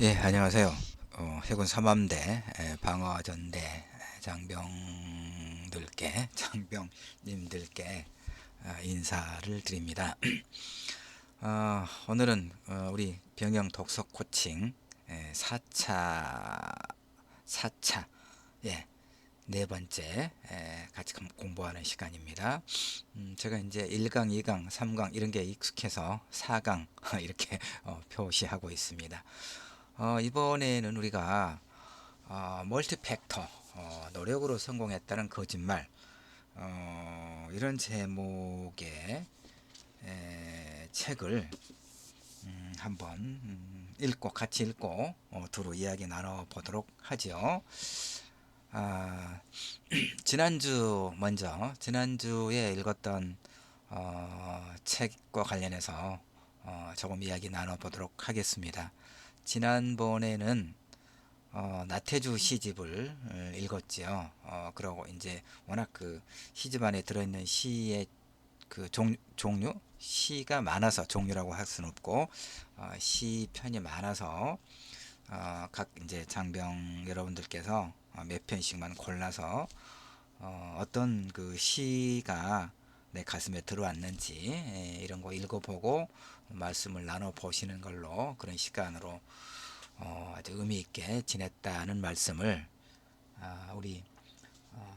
예, 안녕하세요. 해군 삼함대 방어전대 장병님들께 인사를 드립니다. 오늘은 우리 병영 독서 코칭 4차, 예, 네 번째 같이 공부하는 시간입니다. 제가 이제 1강, 2강, 3강 이런 게 익숙해서 4강 이렇게 표시하고 있습니다. 이번에는 우리가 멀티팩터, 노력으로 성공했다는 거짓말, 이런 제목의 책을 한번 같이 읽고 두루 이야기 나눠보도록 하죠. 아, 지난주에 읽었던 책과 관련해서 조금 이야기 나눠보도록 하겠습니다. 지난번에는 나태주 시집을 읽었지요. 그러고 이제 워낙 그 시집 안에 들어있는 시의 그 종류, 시가 많아서 종류라고 할 수는 없고 시 편이 많아서 각 이제 장병 여러분들께서 몇 편씩만 골라서 어떤 그 시가 내 가슴에 들어왔는지 이런 거 읽어보고 말씀을 나눠 보시는 걸로 그런 시간으로 아주 의미 있게 지냈다는 말씀을 우리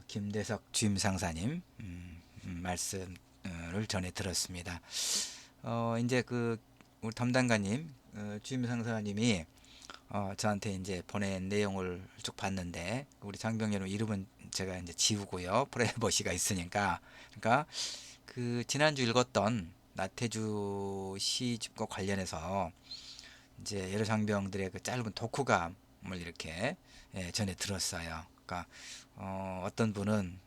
김대석 주임상사님 말씀을 전해 들었습니다. 이제 그 우리 담당관님 주임상사님이 저한테 이제 보낸 내용을 쭉 봤는데 우리 장병 여러분 이름은 제가 이제 지우고요. 프라이버시가 있으니까 그러니까 그 지난주 읽었던 나태주 시집과 관련해서 이제 여러 장병들의 그 짧은 독후감을 이렇게 전해 들었어요. 그러니까 어떤 분은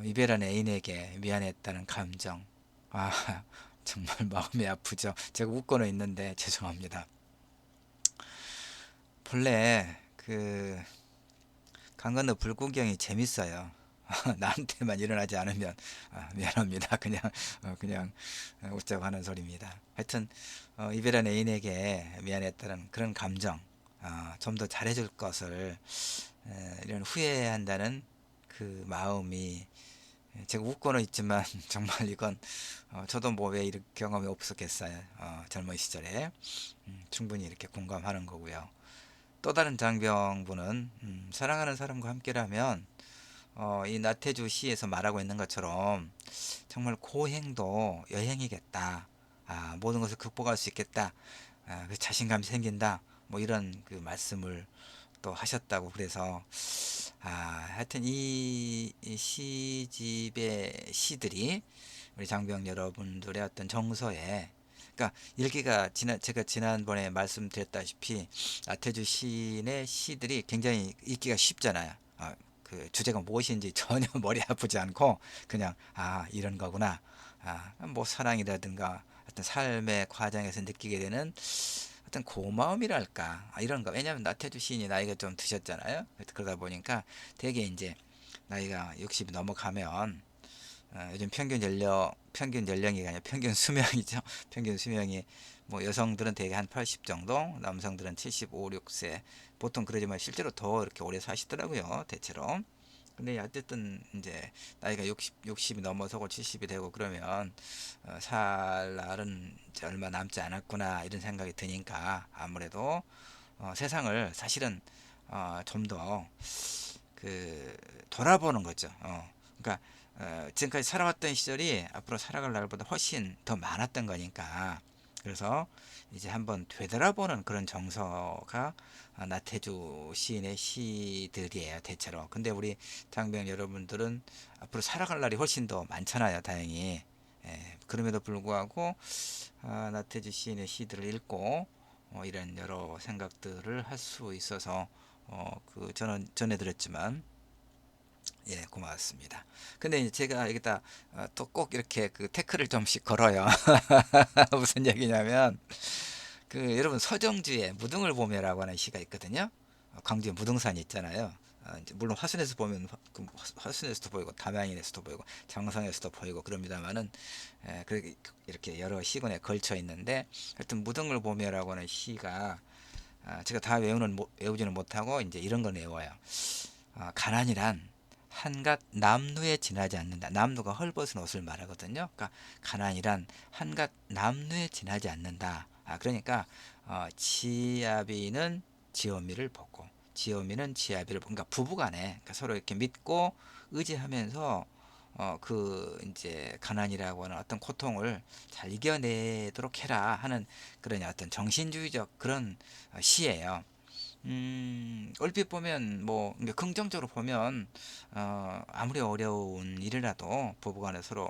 이별한 애인에게 미안했다는 감정. 아, 정말 마음이 아프죠. 제가 웃고는 있는데 죄송합니다. 본래 그 강 건너 불구경이 재밌어요. 나한테만 일어나지 않으면 미안합니다. 그냥 웃자고 하는 소리입니다. 하여튼 이별한 애인에게 미안했다는 그런 감정, 좀 더 잘해줄 것을 이런 후회한다는 그 마음이 제가 웃고는 있지만 정말 이건 저도 뭐 왜 이런 경험이 없었겠어요. 젊은 시절에 충분히 이렇게 공감하는 거고요. 또 다른 장병분은 사랑하는 사람과 함께라면 이 나태주 시에서 말하고 있는 것처럼 정말 고행도 여행이겠다. 모든 것을 극복할 수 있겠다. 그 자신감이 생긴다. 뭐 이런 그 말씀을 또 하셨다고 그래서 하여튼 이 시집의 시들이 우리 장병 여러분들의 어떤 정서에 그러니까 읽기가 제가 지난번에 말씀드렸다시피 나태주 시인의 시들이 굉장히 읽기가 쉽잖아요. 그 주제가 무엇인지 전혀 머리 아프지 않고 그냥 이런 거구나. 뭐 사랑이라든가 어떤 삶의 과정에서 느끼게 되는 어떤 고마움이랄까 이런 거. 왜냐하면 나태주 시인이 나이가 좀 드셨잖아요. 그러다 보니까 되게 이제 나이가 60이 넘어가면 요즘 평균 연령이 아니라 평균 수명이죠. 평균 수명이 뭐 여성들은 대개 한 80 정도, 남성들은 75, 6세. 보통 그러지만 실제로 더 이렇게 오래 사시더라고요. 대체로. 근데 어쨌든 이제 나이가 60이 넘어서고 70이 되고 그러면 살 날은 이제 얼마 남지 않았구나 이런 생각이 드니까 아무래도 세상을 사실은 좀 더 그 돌아보는 거죠. 그러니까 지금까지 살아왔던 시절이 앞으로 살아갈 날보다 훨씬 더 많았던 거니까 그래서 이제 한번 되돌아보는 그런 정서가 나태주 시인의 시들이에요 대체로. 근데 우리 장병 여러분들은 앞으로 살아갈 날이 훨씬 더 많잖아요 다행히. 그럼에도 불구하고 나태주 시인의 시들을 읽고 이런 여러 생각들을 할 수 있어서 그 저는 전해드렸지만 고맙습니다. 근데 이제 제가 여기다 또 꼭 이렇게 그 태클을 좀씩 걸어요. 무슨 얘기냐면 그 여러분 서정주의 무등을 보며라고 하는 시가 있거든요. 광주에 무등산이 있잖아요. 이제 물론 화순에서 보면 화순에서도 보이고 담양인에서도 보이고 장성에서도 보이고 그럽니다만은 이렇게 여러 시군에 걸쳐 있는데 하여튼 무등을 보며라고 하는 시가 제가 다 외우지는 못하고 이제 이런 건 외워요. 가난이란 한갓 남루에 지나지 않는다. 남루가 헐벗은 옷을 말하거든요. 그러니까 가난이란 한갓 남루에 지나지 않는다. 그러니까 지아비는 지오미를 보고 지오미는 지아비를 보고, 그러니까 부부간에, 그러니까 서로 이렇게 믿고 의지하면서 그 이제 가난이라고 하는 어떤 고통을 잘 이겨내도록 해라 하는 그런 어떤 정신주의적 그런 시예요. 얼핏 보면 뭐 그러니까 긍정적으로 보면 아무리 어려운 일이라도 부부간에 서로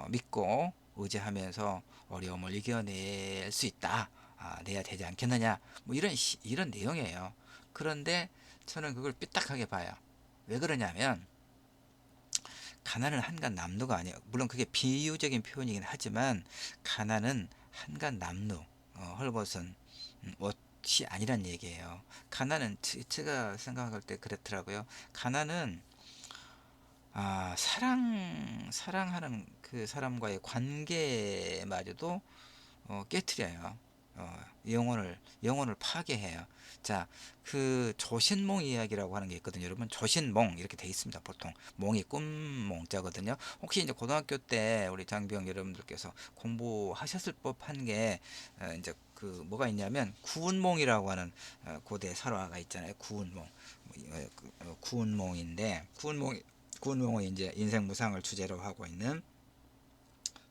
믿고 의지하면서 어려움을 이겨낼 수 있다. 내야 되지 않겠느냐. 뭐 이런 내용이에요. 그런데 저는 그걸 삐딱하게 봐요. 왜 그러냐면 가난은 한간 남루가 아니에요. 물론 그게 비유적인 표현이긴 하지만 가난은 한간 남루, 헐벗은 옷이 아니란 얘기예요. 가난은 제가 생각할 때 그렇더라고요. 가난은 사랑하는 그 사람과의 관계마저도 깨트려요. 영혼을 파괴해요. 자, 그 조신몽 이야기라고 하는 게 있거든요. 여러분, 조신몽 이렇게 돼 있습니다. 보통 몽이 꿈몽자거든요. 혹시 이제 고등학교 때 우리 장비형 여러분들께서 공부하셨을 법한 게 이제 그 뭐가 있냐면 구운몽이라고 하는 고대 설화가 있잖아요. 구운몽, 구운몽인데 구운몽이 이제 인생 무상을 주제로 하고 있는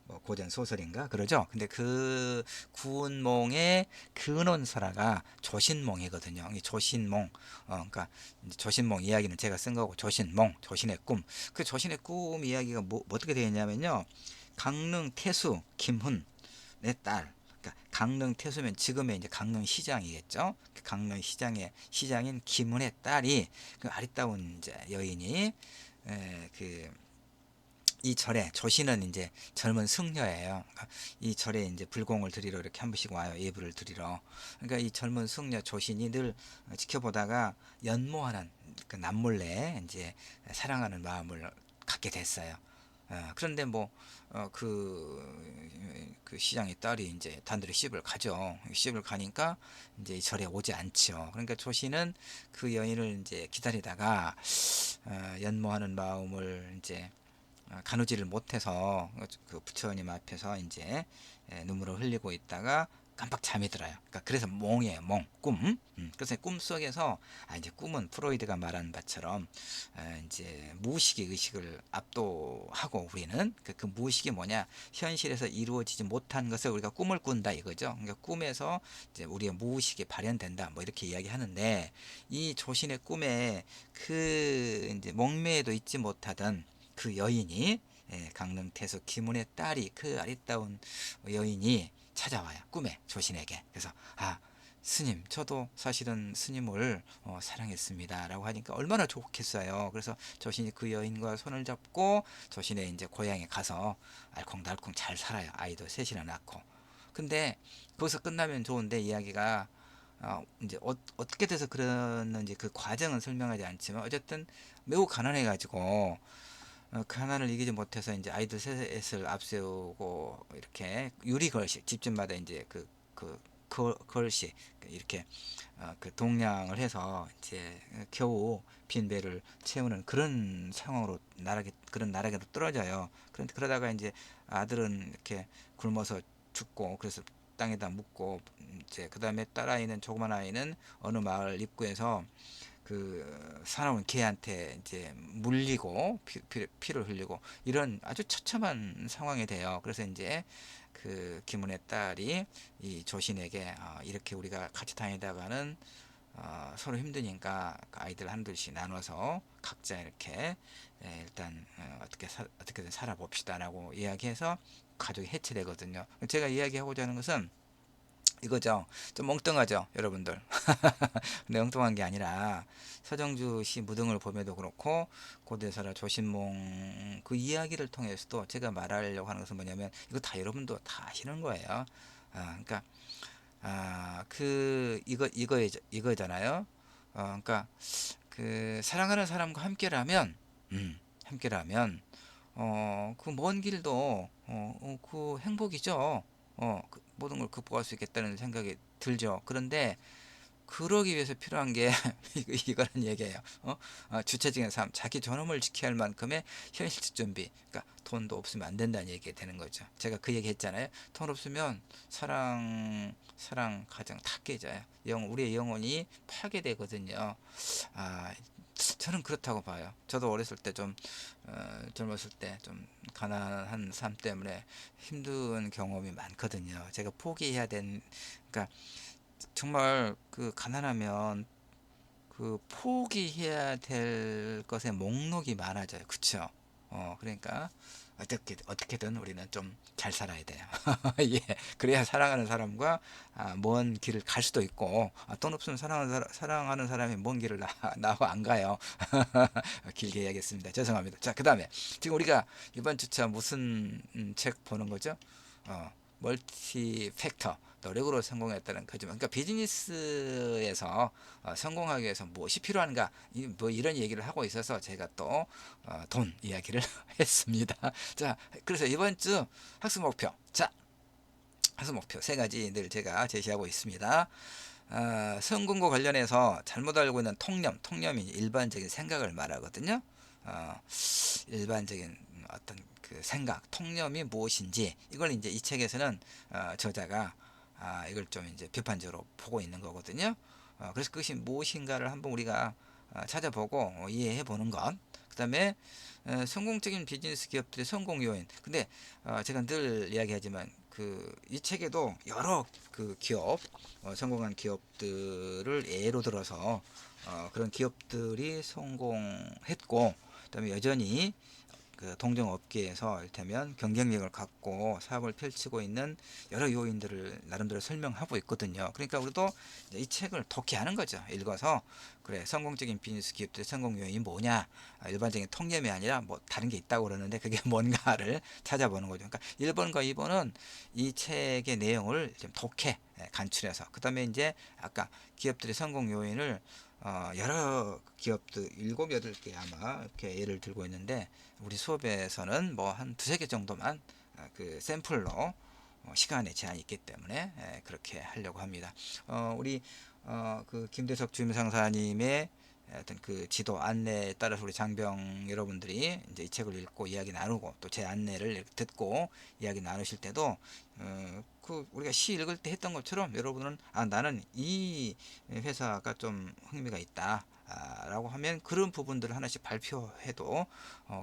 뭐 고전 소설인가 그러죠. 근데 그 구운몽의 근원설화가 조신몽이거든요. 이 조신몽, 그러니까 조신몽 이야기는 제가 쓴 거고, 조신몽, 조신의 꿈. 그 조신의 꿈 이야기가 어떻게 되어 있냐면요. 강릉 태수 김훈 내 딸. 그러니까 강릉 태수면 지금의 이제 강릉 시장이겠죠. 강릉 시장인 김훈의 딸이 그 아리따운 이제 여인이 그 이 절에 조씨는 이제 젊은 승려예요. 그러니까 이 절에 이제 불공을 드리러 이렇게 한 번씩 와요. 예불을 드리러. 그러니까 이 젊은 승려 조신이 늘 지켜보다가 연모하는 그 남몰래 이제 사랑하는 마음을 갖게 됐어요. 그런데 뭐 그 시장의 딸이 이제 단둘이 씹을 가죠. 씹을 가니까 이제 이 절에 오지 않죠. 그러니까 조씨는 그 여인을 이제 기다리다가 연모하는 마음을 이제 가누지를 못해서 그 부처님 앞에서 이제 눈물을 흘리고 있다가 깜빡 잠이 들어요. 그러니까 그래서 몽이에요. 몽, 꿈. 그래서 꿈 속에서 이제 꿈은 프로이드가 말한 바처럼 이제 무의식의 의식을 압도하고 우리는 그 무의식이 뭐냐? 현실에서 이루어지지 못한 것을 우리가 꿈을 꾼다 이거죠. 그러니까 꿈에서 이제 우리의 무의식이 발현된다. 뭐 이렇게 이야기하는데 이 조신의 꿈에 그 이제梦寐에도 잊지 못하던 그 여인이 강릉 태수 김훈의 딸이 그 아리따운 여인이 찾아와요. 꿈에 조신에게. 그래서 스님 저도 사실은 스님을 사랑했습니다 라고 하니까 얼마나 좋겠어요. 그래서 조신이 그 여인과 손을 잡고 조신의 이제 고향에 가서 알콩달콩 잘 살아요. 아이도 셋이나 낳고. 근데 거기서 끝나면 좋은데 이야기가 이제 어떻게 돼서 그러는지 그 과정은 설명하지 않지만 어쨌든 매우 가난해 가지고 가난을 이기지 못해서 이제 아이들 셋을 앞세우고 이렇게 유리 걸식 집집마다 이제 걸식 이렇게 그 동량을 해서 이제 겨우 빈 배를 채우는 그런 상황으로 그런 나락에도 떨어져요. 그런데 그러다가 이제 아들은 이렇게 굶어서 죽고 그래서 땅에다 묻고 이제 그 다음에 딸아이는 조그만 아이는 어느 마을 입구에서 그 사나운 개한테 이제 물리고 피를 흘리고 이런 아주 처참한 상황이 돼요. 그래서 이제 그 김은의 딸이 이 조신에게 이렇게 우리가 같이 다니다가는 서로 힘드니까 그 아이들 한둘씩 나눠서 각자 이렇게 일단 어떻게든 살아봅시다라고 이야기해서 가족이 해체되거든요. 제가 이야기하고자 하는 것은 이거죠. 좀 엉뚱하죠, 여러분들. 근데 엉뚱한 게 아니라 서정주 씨 무등을 봄에도 그렇고 고대사라 조신몽 그 이야기를 통해서도 제가 말하려고 하는 것은 뭐냐면 이거 다 여러분도 다 아시는 거예요. 그러니까 그 이거잖아요. 그러니까 그 사랑하는 사람과 함께라면 그 먼 길도 그 행복이죠. 그 모든 걸 극복할 수 있겠다는 생각이 들죠. 그런데 그러기 위해서 필요한 게 이거는 얘기예요. 주체적인 삶, 자기 존엄을 지켜야 할 만큼의 현실적 준비. 그러니까 돈도 없으면 안 된다는 얘기가 되는 거죠. 제가 그 얘기 했잖아요. 돈 없으면 사랑, 가정 다 깨져요. 우리의 영혼이 파괴되거든요. 아, 저는 그렇다고 봐요. 저도 어렸을 때 좀 젊었을 때 좀 가난한 삶 때문에 힘든 경험이 많거든요. 제가 포기해야 된, 그러니까 정말 그 가난하면 그 포기해야 될 것의 목록이 많아져요. 그쵸? 그러니까 어떻게든 우리는 좀 잘 살아야 돼요. 예. 그래야 사랑하는 사람과 먼 길을 갈 수도 있고, 돈 없으면 사랑하는 사람이 먼 길을 나하고 안 가요. 길게 이야기했습니다. 죄송합니다. 자, 그 다음에 지금 우리가 이번 주차 무슨 책 보는 거죠? 멀티 팩터. 노력으로 성공했다는 거죠. 그러니까 비즈니스에서 성공하기 위해서 무엇이 필요한가, 뭐 이런 얘기를 하고 있어서 제가 또 돈 이야기를 했습니다. 자, 그래서 이번 주 학습 목표. 자, 학습 목표 세 가지 늘 제가 제시하고 있습니다. 성공과 관련해서 잘못 알고 있는 통념이 일반적인 생각을 말하거든요. 일반적인 어떤 그 생각, 통념이 무엇인지 이걸 이제 이 책에서는 저자가 이걸 좀 이제 비판적으로 보고 있는 거거든요. 그래서 그것이 무엇인가를 한번 우리가 찾아보고 이해해 보는 것. 그다음에 성공적인 비즈니스 기업들의 성공 요인. 근데 제가 늘 이야기하지만 그 이 책에도 여러 그 기업 성공한 기업들을 예로 들어서 그런 기업들이 성공했고, 그다음에 여전히 그 동종업계에서 이를테면 경쟁력을 갖고 사업을 펼치고 있는 여러 요인들을 나름대로 설명하고 있거든요. 그러니까 우리도 이 책을 독해하는 거죠. 읽어서 그래, 성공적인 비즈니스 기업들의 성공 요인이 뭐냐, 일반적인 통념이 아니라 뭐 다른 게 있다고 그러는데 그게 뭔가를 찾아보는 거죠. 그러니까 1번과 2번은 이 책의 내용을 좀 독해 간추려서, 그 다음에 이제 아까 기업들의 성공 요인을 여러 기업들 7, 8개 아마 이렇게 예를 들고 있는데, 우리 수업에서는 뭐 한 두세 개 정도만 그 샘플로 시간에 제한이 있기 때문에 그렇게 하려고 합니다. 우리 그 김대석 주임상사님의 어떤 그 지도 안내에 따라서 우리 장병 여러분들이 이제 이 책을 읽고 이야기 나누고 또 제 안내를 듣고 이야기 나누실 때도 그 우리가 시 읽을 때 했던 것처럼 여러분은 나는 이 회사가 좀 흥미가 있다 라고 하면 그런 부분들을 하나씩 발표해도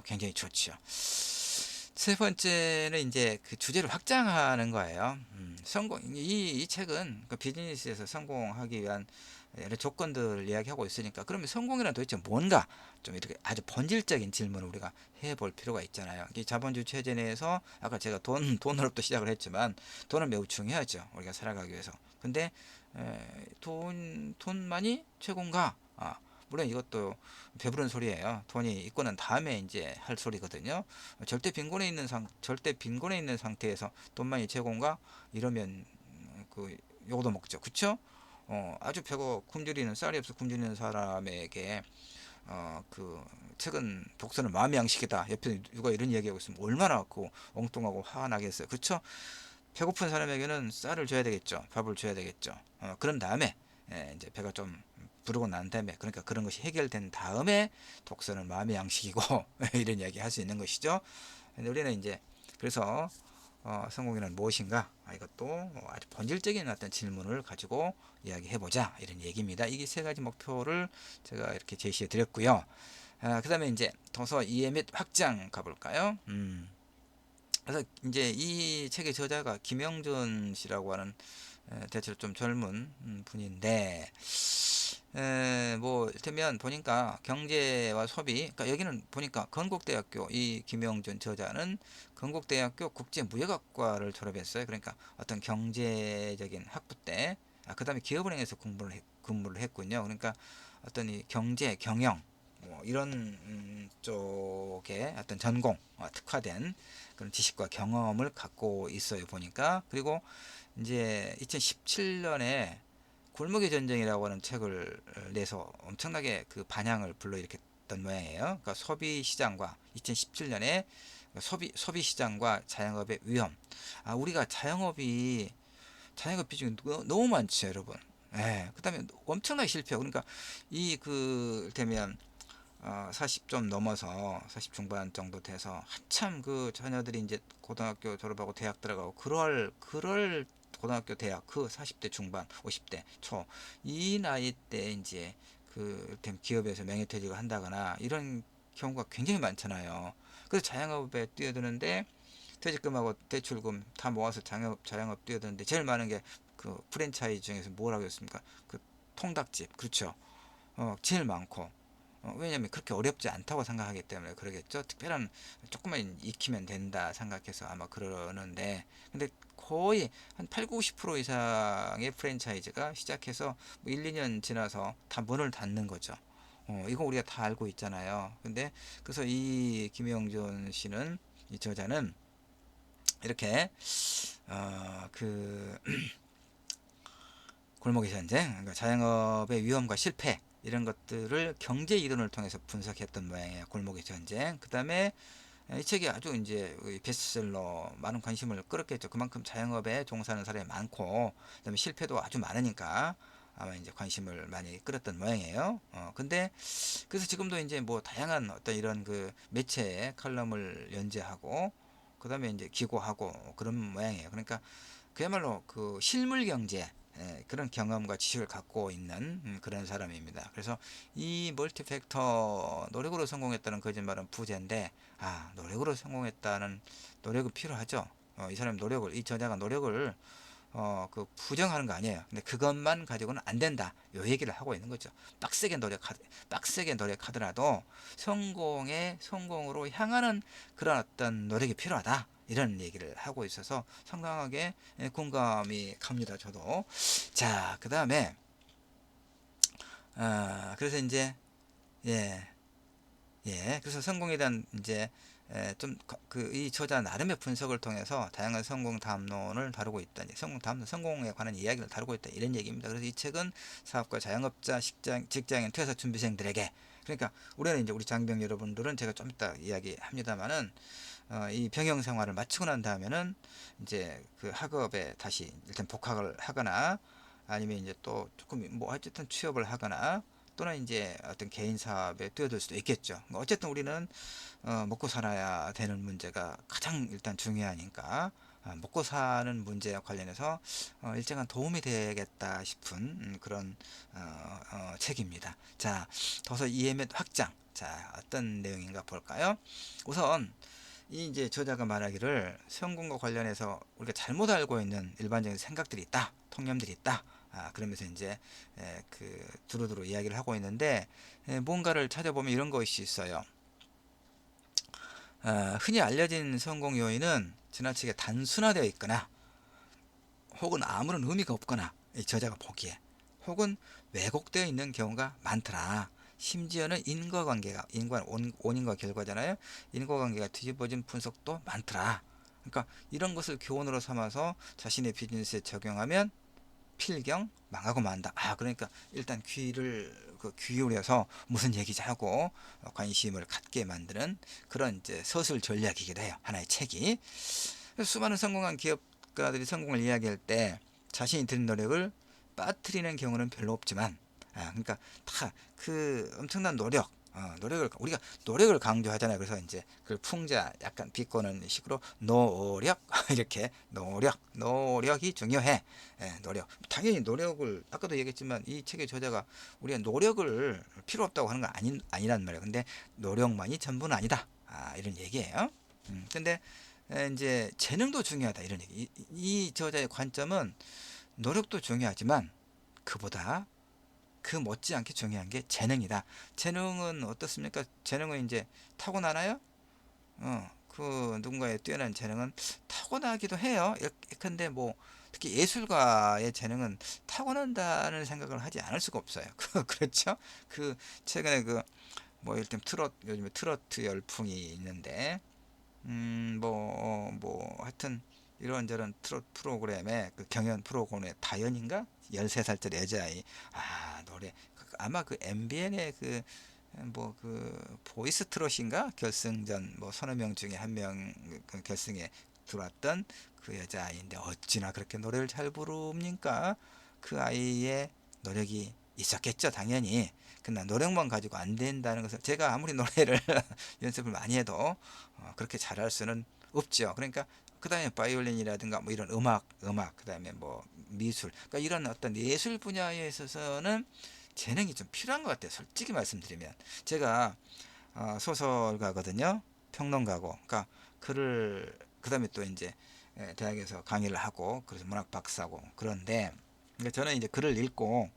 굉장히 좋죠. 세 번째는 이제 그 주제를 확장하는 거예요. 이 책은 그 비즈니스에서 성공하기 위한 여러 조건들을 이야기하고 있으니까, 그러면 성공이란 도대체 뭔가 좀 이렇게 아주 본질적인 질문을 우리가 해볼 필요가 있잖아요. 이 자본주의 체제 내에서 아까 제가 돈으로부터 시작을 했지만 돈은 매우 중요하죠. 우리가 살아가기 위해서. 근데 돈만이 최고인가? 물론 이것도 배부른 소리예요. 돈이 있고 난 다음에 이제 할 소리거든요. 절대 빈곤에 있는 상태에서 돈만이 최고인가? 이러면 그 욕도 먹죠. 그쵸? 아주 배고 굶주리는, 쌀이 없어 굶주리는 사람에게 그 책은 독서는 마음의 양식이다, 옆에 누가 이런 얘기하고 있으면 얼마나 그 엉뚱하고 화가 나겠어요. 그쵸? 배고픈 사람에게는 쌀을 줘야 되겠죠. 밥을 줘야 되겠죠. 그런 다음에 이제 배가 좀 부르고 난 다음에, 그러니까 그런 것이 해결된 다음에 독서는 마음의 양식이고 이런 이야기 할 수 있는 것이죠. 근데 우리는 이제 그래서 성공이란 무엇인가, 이것도 아주 본질적인 어떤 질문을 가지고 이야기해보자, 이런 얘기입니다. 이게 세 가지 목표를 제가 이렇게 제시해 드렸고요. 그 다음에 이제 도서 이해 및 확장 가볼까요? 그래서 이제 이 책의 저자가 김영준 씨라고 하는 대체로 좀 젊은 분인데, 뭐 이를테면 보니까 경제와 소비, 그러니까 여기는 보니까 건국대학교, 이 김영준 저자는 건국대학교 국제무역학과를 졸업했어요. 그러니까 어떤 경제적인 학부 때, 그 다음에 기업은행에서 근무를 했군요. 그러니까 어떤 이 경제 경영 뭐 이런 쪽에 어떤 전공, 특화된 그런 지식과 경험을 갖고 있어요, 보니까. 그리고 이제 2017년에 골목의 전쟁이라고 하는 책을 내서 엄청나게 그 반향을 불러일으켰던 모양이에요. 그러니까 소비 시장과 2017년에 소비 시장과 자영업의 위험. 우리가 자영업 비중이 너무 많죠, 여러분. 예. 그다음에 엄청나게 실패해요. 그러니까 이를테면 40좀 넘어서 40 중반 정도 돼서 한참 그 자녀들이 이제 고등학교 졸업하고 대학 들어가고 그럴 고등학교 대학 그 40대 중반 50대 초 이 나이 때 이제 이를테면 기업에서 명예퇴직을 한다거나 이런 경우가 굉장히 많잖아요. 그래서 자영업에 뛰어드는데 퇴직금하고 대출금 다 모아서 자영업 뛰어드는데 제일 많은 게 그 프랜차이즈 중에서 뭐라고 했습니까? 그 통닭집. 그렇죠. 제일 많고. 왜냐면 그렇게 어렵지 않다고 생각하기 때문에 그러겠죠. 특별한 조금만 익히면 된다 생각해서 아마 그러는데, 근데 거의 한 8, 90% 이상의 프랜차이즈가 시작해서 뭐 1, 2년 지나서 다 문을 닫는 거죠. 이거 우리가 다 알고 있잖아요. 근데 그래서 이 김영준 씨는, 이 저자는 이렇게 그 골목의 전쟁, 그러니까 자영업의 위험과 실패 이런 것들을 경제 이론을 통해서 분석했던 모양이에요. 골목의 전쟁. 그다음에 이 책이 아주 이제 베스트셀러 많은 관심을 끌었겠죠. 그만큼 자영업에 종사하는 사람이 많고, 그다음에 실패도 아주 많으니까 아마 이제 관심을 많이 끌었던 모양이에요. 근데 그래서 지금도 이제 뭐 다양한 어떤 이런 그 매체에 칼럼을 연재하고, 그다음에 이제 기고하고 그런 모양이에요. 그러니까 그야말로 그 실물 경제, 그런 경험과 지식을 갖고 있는 그런 사람입니다. 그래서 이 멀티팩터 노력으로 성공했다는 거짓말은 부재인데, 노력으로 성공했다는 노력은 필요하죠. 이 사람 노력을, 이 저자가 노력을 부정하는 거 아니에요. 근데 그것만 가지고는 안 된다. 요 얘기를 하고 있는 거죠. 빡세게 노력하더라도 성공으로 향하는 그런 어떤 노력이 필요하다. 이런 얘기를 하고 있어서 상당하게 공감이 갑니다. 저도. 자, 그 다음에, 그래서 이제, 예, 그래서 성공에 대한 이제 좀 이 저자 나름의 분석을 통해서 다양한 성공 담론을 다루고 있다. 성공에 관한 이야기를 다루고 있다. 이런 얘기입니다. 그래서 이 책은 사업가, 자영업자, 직장인, 퇴사 준비생들에게, 그러니까 우리는 이제 우리 장병 여러분들은 제가 좀 이따 이야기합니다만은 이 병영 생활을 마치고 난 다음에는 이제 그 학업에 다시 일단 복학을 하거나, 아니면 이제 또 조금 뭐 어쨌든 취업을 하거나, 또는 이제 어떤 개인 사업에 뛰어들 수도 있겠죠. 어쨌든 우리는 먹고 살아야 되는 문제가 가장 일단 중요하니까, 먹고 사는 문제와 관련해서 일정한 도움이 되겠다 싶은 그런 책입니다. 자, 도서 이해의 확장. 자, 어떤 내용인가 볼까요? 우선 이 이제 저자가 말하기를 성공과 관련해서 우리가 잘못 알고 있는 일반적인 생각들이 있다, 통념들이 있다. 그러면서 이제 두루두루 이야기를 하고 있는데, 뭔가를 찾아보면 이런 것이 있어요. 흔히 알려진 성공 요인은 지나치게 단순화되어 있거나, 혹은 아무런 의미가 없거나, 이 저자가 보기에, 혹은 왜곡되어 있는 경우가 많더라. 심지어는 원인과 결과잖아요. 인과관계가 뒤집어진 분석도 많더라. 그러니까 이런 것을 교훈으로 삼아서 자신의 비즈니스에 적용하면 필경 망하고 만다. 그러니까 일단 기울여서 무슨 얘기지 하고 관심을 갖게 만드는 그런 이제 서술 전략이기도 해요. 하나의 책이. 수많은 성공한 기업가들이 성공을 이야기할 때 자신이 들인 노력을 빠뜨리는 경우는 별로 없지만, 그러니까 다 그 엄청난 노력을 우리가 노력을 강조하잖아요. 그래서 이제 그 풍자 약간 비꼬는 식으로 노력 이렇게 노력이 중요해. 노력. 당연히 노력을 아까도 얘기했지만 이 책의 저자가 우리가 노력을 필요 없다고 하는 건 아니란 말이에요. 근데 노력만이 전부는 아니다. 이런 얘기예요. 근데 이제 재능도 중요하다 이런 얘기. 이 저자의 관점은 노력도 중요하지만 그보다 그 못지않게 중요한 게 재능이다. 재능은 어떻습니까? 재능은 이제 타고나나요? 그 누군가의 뛰어난 재능은 타고나기도 해요. 근데 뭐 특히 예술가의 재능은 타고난다는 생각을 하지 않을 수가 없어요. 그렇죠? 최근에 뭐 일단 요즘에 트로트 열풍이 있는데, 하여튼 이런저런 트롯 프로그램에 경연 프로그램에 다현인가 13살짜리 여자아이 노래 아마 MBN의 보이스 트롯인가 결승전 뭐 서너 명 중에 한 명 결승에 들어왔던 그 여자아이인데 어찌나 그렇게 노래를 잘 부릅니까? 그 아이의 노력이 있었겠죠, 당연히. 그러나 노력만 가지고 안 된다는 것은, 제가 아무리 노래를 연습을 많이 해도 그렇게 잘할 수는 없죠. 그러니까 그 다음에 바이올린이라든가 뭐 이런 그 다음에 뭐 미술, 그러니까 이런 어떤 예술 분야에 있어서는 재능이 좀 필요한 것 같아요. 솔직히 말씀드리면 제가 소설가거든요. 평론가고. 그러니까 글을, 그 다음에 또 이제 대학에서 강의를 하고, 그래서 문학 박사고. 그런데 그러니까 저는 이제 글을 읽고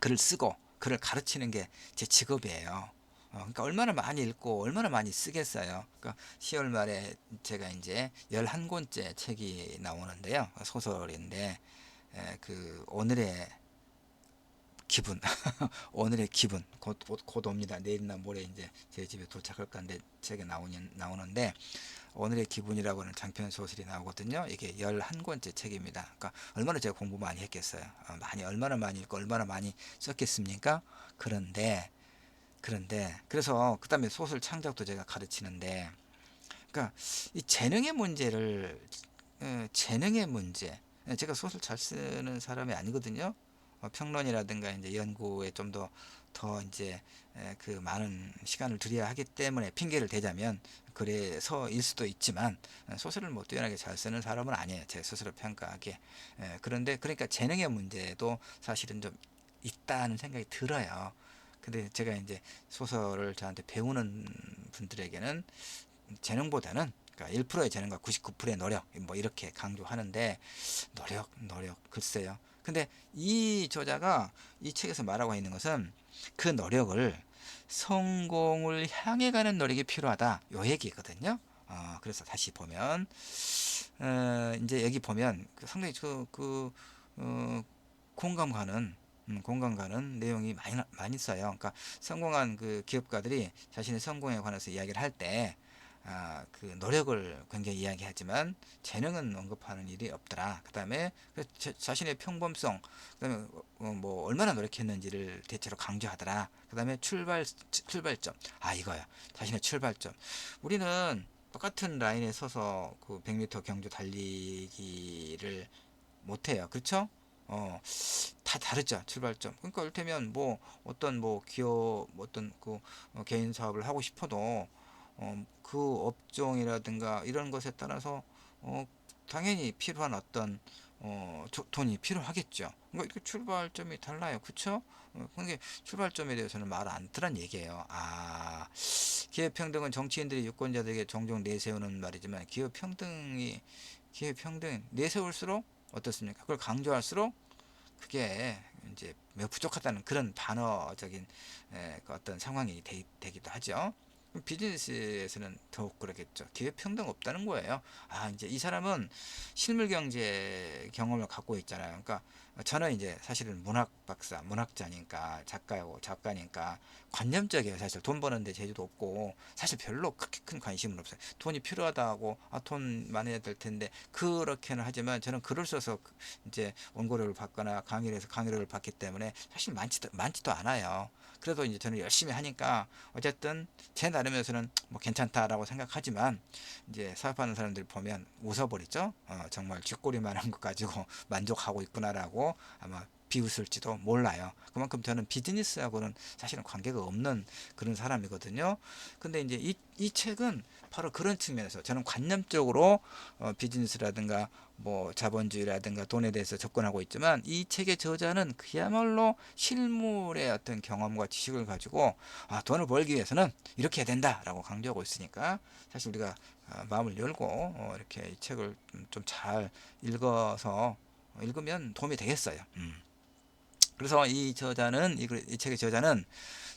글을 쓰고 글을 가르치는 게 제 직업이에요. 그러니까 얼마나 많이 읽고 얼마나 많이 쓰겠어요. 그러니까 10월 말에 제가 이제 11권째 책이 나오는데요. 소설인데, 그 오늘의 기분, 오늘의 기분, 곧 옵니다. 내일이나 모레 이제 제 집에 도착할 건데 책에 나오는데, 오늘의 기분이라고 하는 장편 소설이 나오거든요. 이게 11권째 책입니다. 그러니까 얼마나 제가 공부 많이 했겠어요. 얼마나 많이 읽고 얼마나 많이 썼겠습니까? 그런데 그래서 그다음에 소설 창작도 제가 가르치는데, 그러니까 이 재능의 문제. 제가 소설 잘 쓰는 사람이 아니거든요. 평론이라든가 이제 연구에 좀 더 이제 그 많은 시간을 들여야 하기 때문에 핑계를 대자면 그래서일 수도 있지만, 소설을 뭐 뛰어나게 잘 쓰는 사람은 아니에요. 제 스스로 평가하기에. 그런데 그러니까 재능의 문제도 사실은 좀 있다는 생각이 들어요. 근데 제가 이제 소설을 저한테 배우는 분들에게는 재능보다는, 그러니까 1%의 재능과 99%의 노력, 뭐 이렇게 강조하는데, 노력 글쎄요. 근데 이 저자가 이 책에서 말하고 있는 것은 그 노력을, 성공을 향해 가는 노력이 필요하다, 요 얘기거든요. 그래서 다시 보면, 이제 여기 보면 상당히 어, 공감 가는 공감 가는 내용이 많이 써요. 그러니까 성공한 그 기업가들이 자신의 성공에 관해서 이야기를 할 때, 그 노력을 굉장히 이야기하지만 재능은 언급하는 일이 없더라. 그다음에 자신의 평범성, 그다음에 뭐 얼마나 노력했는지를 대체로 강조하더라. 그다음에 출발점, 이거야. 자신의 출발점. 우리는 똑같은 라인에 서서 그 100m 경주 달리기를 못해요. 그렇죠? 다 다르죠, 출발점. 그러니까 이를테면 뭐 어떤 뭐 기업, 어떤 그 개인 사업을 하고 싶어도 그 업종이라든가 이런 것에 따라서 당연히 필요한 어떤 돈이 필요하겠죠. 그러니까 이렇게 출발점이 달라요. 그렇죠? 그게 출발점에 대해서는 말 안 들란 얘기예요. 기회평등은 정치인들이 유권자들에게 종종 내세우는 말이지만, 기회평등 내세울수록 어떻습니까? 그걸 강조할수록 그게 이제 매우 부족하다는 그런 반어적인 그 어떤 상황이 되기도 하죠. 비즈니스에서는 더욱 그러겠죠. 기회평등 없다는 거예요. 이제 이 사람은 실물 경제 경험을 갖고 있잖아요. 그러니까 저는 이제 사실은 문학 박사, 문학자니까, 작가니까 관념적이에요. 사실 돈 버는데 재주도 없고, 사실 별로 그렇게 큰 관심은 없어요. 돈이 필요하다고, 돈 많아야 될 텐데, 그렇게는 하지만 저는 글을 써서 이제 원고료를 받거나 강의를 받기 때문에 사실 많지도 않아요. 그래도 이제 저는 열심히 하니까 어쨌든 제 나름에서는 뭐 괜찮다라고 생각하지만, 이제 사업하는 사람들 보면 웃어버리죠. 정말 쥐꼬리만한 것 가지고 만족하고 있구나라고 아마 비웃을지도 몰라요. 그만큼 저는 비즈니스하고는 사실은 관계가 없는 그런 사람이거든요. 근데 이제 이 책은 바로 그런 측면에서 저는 관념적으로 비즈니스라든가 뭐 자본주의라든가 돈에 대해서 접근하고 있지만, 이 책의 저자는 그야말로 실물의 어떤 경험과 지식을 가지고 돈을 벌기 위해서는 이렇게 해야 된다라고 강조하고 있으니까, 사실 우리가 마음을 열고 이렇게 이 책을 좀 잘 읽으면 도움이 되겠어요. 그래서 이 책의 저자는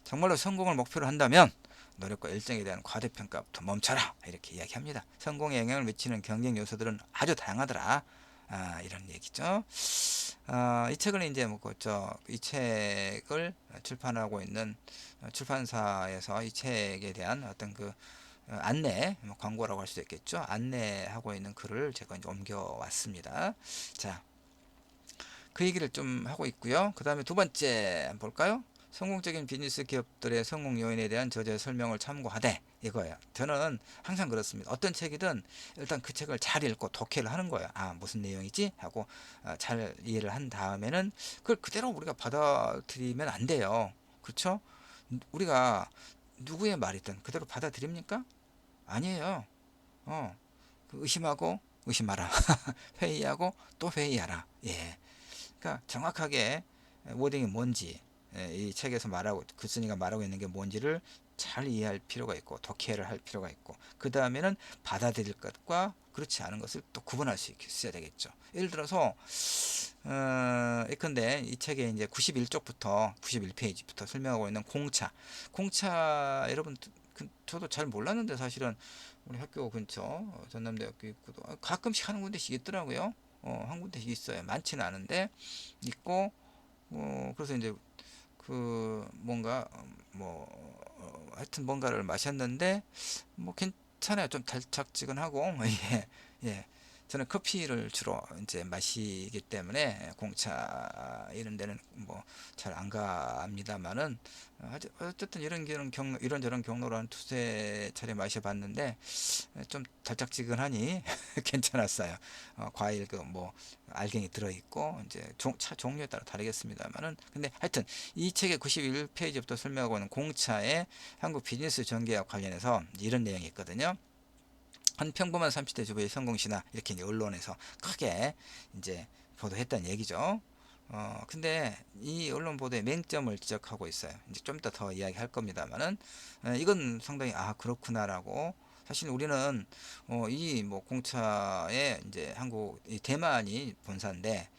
정말로 성공을 목표로 한다면 노력과 열정에 대한 과대평가부터 멈춰라, 이렇게 이야기합니다. 성공에 영향을 미치는 경쟁 요소들은 아주 다양하더라, 이런 얘기죠. 이 책을 이제 이 책을 출판하고 있는 출판사에서 이 책에 대한 어떤 그 안내, 광고라고 할 수도 있겠죠. 안내하고 있는 글을 제가 이제 옮겨왔습니다. 자, 그 얘기를 좀 하고 있고요. 그 다음에 두 번째 한번 볼까요? 성공적인 비즈니스 기업들의 성공 요인에 대한 저자의 설명을 참고하되 이거예요. 저는 항상 그렇습니다. 어떤 책이든 일단 그 책을 잘 읽고 독해를 하는 거예요. 아, 무슨 내용이지? 하고 잘 이해를 한 다음에는 그걸 그대로 우리가 받아들이면 안 돼요. 그렇죠? 우리가 누구의 말이든 그대로 받아들입니까? 아니에요. 어, 그 의심하고 의심하라. 회의하고 또 회의하라. 예. 그러니까 정확하게 워딩이 뭔지, 이 책에서 말하고 글쓴이가 말하고 있는 게 뭔지를 잘 이해할 필요가 있고 독해를 할 필요가 있고, 그 다음에는 받아들일 것과 그렇지 않은 것을 또 구분할 수 있어야 되겠죠. 예를 들어서 예컨대 이 책에 이제 91쪽부터 91페이지부터 설명하고 있는 공차 여러분, 저도 잘 몰랐는데 사실은 우리 학교 근처 전남대학교 있고도 가끔씩 한 군데씩 있더라고요. 한 군데씩 있어요. 많지는 않은데 있고, 그래서 이제 그 뭔가 하여튼 뭔가를 마셨는데 뭐 괜찮아요. 좀 달짝지근하고 예, 예. 저는 커피를 주로 이제 마시기 때문에 공차 이런 데는 뭐 잘 안 갑니다만은, 어쨌든 이런저런 경로로 한 두세 차례 마셔봤는데 좀 달짝지근하니 괜찮았어요. 과일 그 뭐 알갱이 들어있고 이제 차 종류에 따라 다르겠습니다만은, 근데 하여튼 이 책의 91페이지부터 설명하고 있는 공차의 한국 비즈니스 전개와 관련해서 이런 내용이 있거든요. 한 평범한 30대 주부의 성공시나 이렇게 이제 언론에서 크게 이제 보도했다는 얘기죠. 근데 이 언론 보도의 맹점을 지적하고 있어요. 이제 좀 이따 더 이야기할 겁니다만은, 이건 상당히 아 그렇구나라고. 사실 우리는 이 뭐 공차에 이제 한국 이 대만이 본사인데,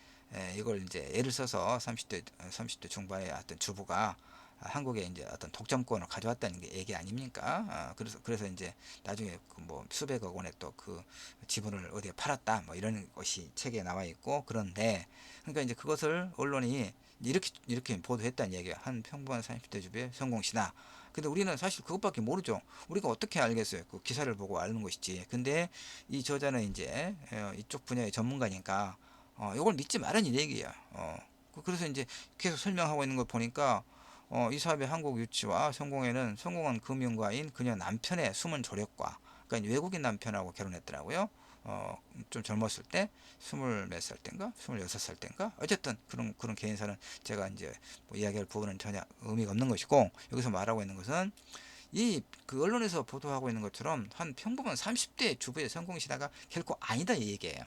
이걸 이제 예를 써서 30대 중반의 어떤 주부가 한국에 이제 어떤 독점권을 가져왔다는 게 얘기 아닙니까? 그래서 이제 나중에 그뭐 수백억 원의 또 그 지분을 어디에 팔았다 뭐 이런 것이 책에 나와 있고, 그런데 그러니까 이제 그것을 언론이 이렇게 보도했다는 얘기야. 한 평범한 30대 주부의 성공시다. 근데 우리는 사실 그것밖에 모르죠. 우리가 어떻게 알겠어요? 그 기사를 보고 아는 것이지. 근데 이 저자는 이제 이쪽 분야의 전문가니까 이걸 믿지 말라는 얘기야. 그래서 이제 계속 설명하고 있는 걸 보니까 이 사업의 한국 유치와 성공에는 성공한 금융가인 그녀 남편의 숨은 조력과, 그러니까 외국인 남편하고 결혼했더라고요. 좀 젊었을 때, 스물 몇 살 때인가, 26살 때인가, 어쨌든 그런 개인사는 제가 이제 뭐 이야기할 부분은 전혀 의미가 없는 것이고, 여기서 말하고 있는 것은 이 그 언론에서 보도하고 있는 것처럼 한 평범한 30대 주부의 성공 시다가 결코 아니다 이 얘기예요.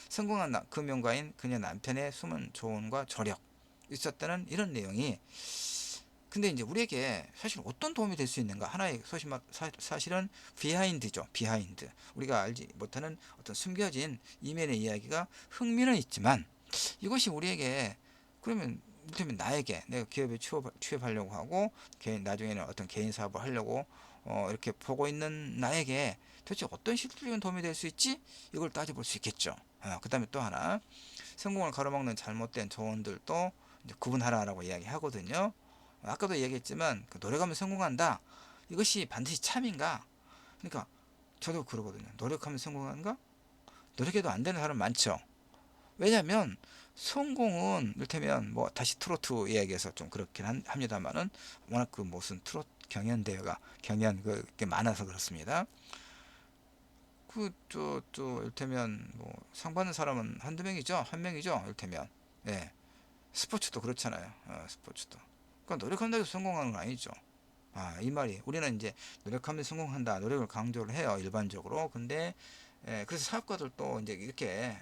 성공한 금융가인 그녀 남편의 숨은 조언과 조력 있었다는 이런 내용이, 근데 이제 우리에게 사실 어떤 도움이 될 수 있는가, 하나의 사실은 비하인드죠. 비하인드, 우리가 알지 못하는 어떤 숨겨진 이면의 이야기가 흥미는 있지만, 이것이 우리에게 그러면 이를테면 나에게 내가 기업에 취업하려고 하고 나중에는 어떤 개인 사업을 하려고 이렇게 보고 있는 나에게 도대체 어떤 실질적인 도움이 될 수 있지, 이걸 따져볼 수 있겠죠. 그 다음에 또 하나, 성공을 가로막는 잘못된 조언들도 이제 구분하라라고 이야기하거든요. 아까도 얘기했지만 그 노력하면 성공한다, 이것이 반드시 참인가? 그러니까 저도 그러거든요. 노력하면 성공한가? 노력해도 안 되는 사람 많죠. 왜냐면 성공은 이를테면 뭐 다시 트로트 이야기해서 좀 그렇긴 합니다만은, 워낙 그 무슨 트로트 경연 그게 많아서 그렇습니다. 이를테면 뭐 상 받는 사람은 한두 명이죠, 한 명이죠, 이를테면. 예, 스포츠도 그렇잖아요. 스포츠도. 그러니까 노력한다고 해서 성공하는 건 아니죠. 이 말이, 우리는 이제 노력하면 성공한다, 노력을 강조를 해요 일반적으로. 근데 그래서 사업가들도 이제 이렇게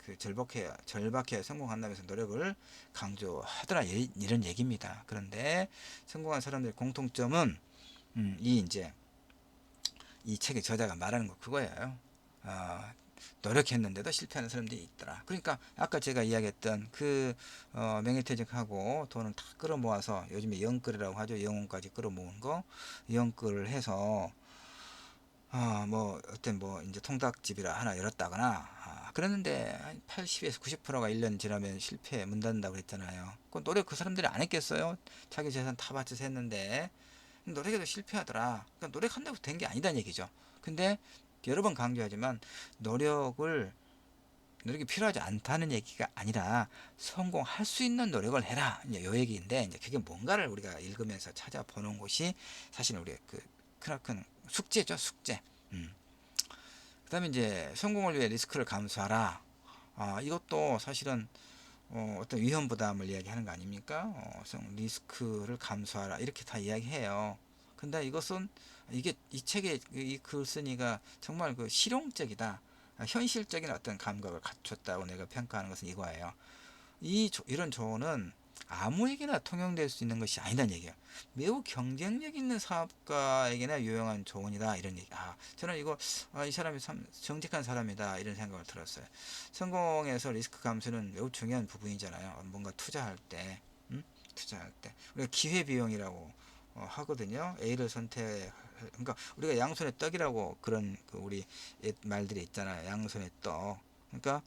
그 절박해야 성공한다면서 노력을 강조하더라, 이런 얘기입니다. 그런데 성공한 사람들의 공통점은 이제 이 책의 저자가 말하는 거 그거예요. 어, 노력했는데도 실패하는 사람들이 있더라. 그러니까 아까 제가 이야기했던 그 명예퇴직하고 돈을 다 끌어모아서, 요즘에 영끌이라고 하죠. 영혼까지 끌어모은 거, 영끌을 해서 뭐 어떤 뭐 이제 통닭집이라 하나 열었다거나, 그랬는데 한 80에서 90%가 1년 지나면 실패 문 닫는다고 그랬잖아요. 그 노력 그 사람들이 안 했겠어요? 자기 재산 다 바쳐서 했는데 노력해도 실패하더라. 그러니까 노력한다고 된 게 아니다는 얘기죠. 근데 여러 번 강조하지만 노력을 노력이 필요하지 않다는 얘기가 아니라 성공할 수 있는 노력을 해라. 이제 요 얘기인데 이제 그게 뭔가를 우리가 읽으면서 찾아보는 것이 사실은 우리의 그 크나큰 숙제죠, 숙제. 그다음에 이제 성공을 위해 리스크를 감수하라. 이것도 사실은 어떤 위험 부담을 이야기하는 거 아닙니까? 리스크를 감수하라 이렇게 다 이야기해요. 근데 이것은 이게 이 책의 이 글쓴이가 정말 그 실용적이다. 현실적인 어떤 감각을 갖췄다고 내가 평가하는 것은 이거예요. 이런 조언은 아무에게나 통용될 수 있는 것이 아니다는 얘기예요. 매우 경쟁력 있는 사업가에게나 유용한 조언이다 이런 얘기. 저는 이거 이 사람이 참 정직한 사람이다 이런 생각을 들었어요. 성공에서 리스크 감수는 매우 중요한 부분이잖아요. 뭔가 투자할 때, 투자할 때 우리가 기회 비용이라고 하거든요. A를 선택. 그러니까 우리가 양손에 떡이라고 그런 그 우리 옛 말들이 있잖아요. 양손에 떡. 그러니까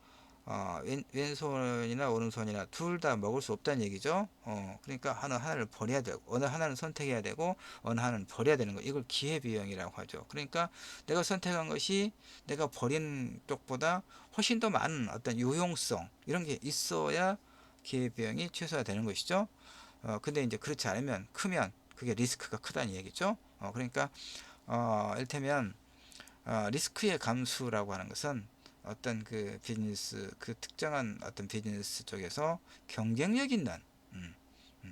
왼손이나 오른손이나 둘 다 먹을 수 없다는 얘기죠. 그러니까 하나를 버려야 되고, 어느 하나는 선택해야 되고, 어느 하나는 버려야 되는 거. 이걸 기회비용이라고 하죠. 그러니까 내가 선택한 것이 내가 버린 쪽보다 훨씬 더 많은 어떤 유용성, 이런 게 있어야 기회비용이 최소화되는 것이죠. 근데 이제 그렇지 않으면, 크면, 그게 리스크가 크다는 얘기죠. 그러니까, 이를테면, 리스크의 감수라고 하는 것은 어떤 그 비즈니스 그 특정한 어떤 비즈니스 쪽에서 경쟁력 있는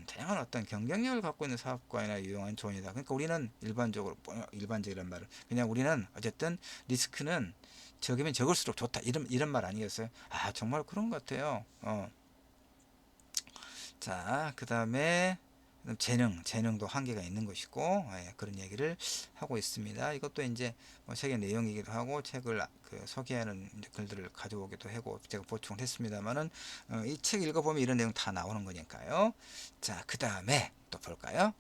다양한 어떤 경쟁력을 갖고 있는 사업가이나 유용한 조언이다. 그러니까 우리는 일반적으로 일반적이란 말은 그냥 우리는 어쨌든 리스크는 적으면 적을수록 좋다 이런 말 아니겠어요? 정말 그런 것 같아요. 자, 그 다음에 재능도 한계가 있는 것이고, 그런 얘기를 하고 있습니다. 이것도 이제 뭐 책의 내용이기도 하고 책을 그 소개하는 글들을 가져오기도 하고 제가 보충을 했습니다만은 이 책 읽어보면 이런 내용 다 나오는 거니까요. 자, 그 다음에 또 볼까요?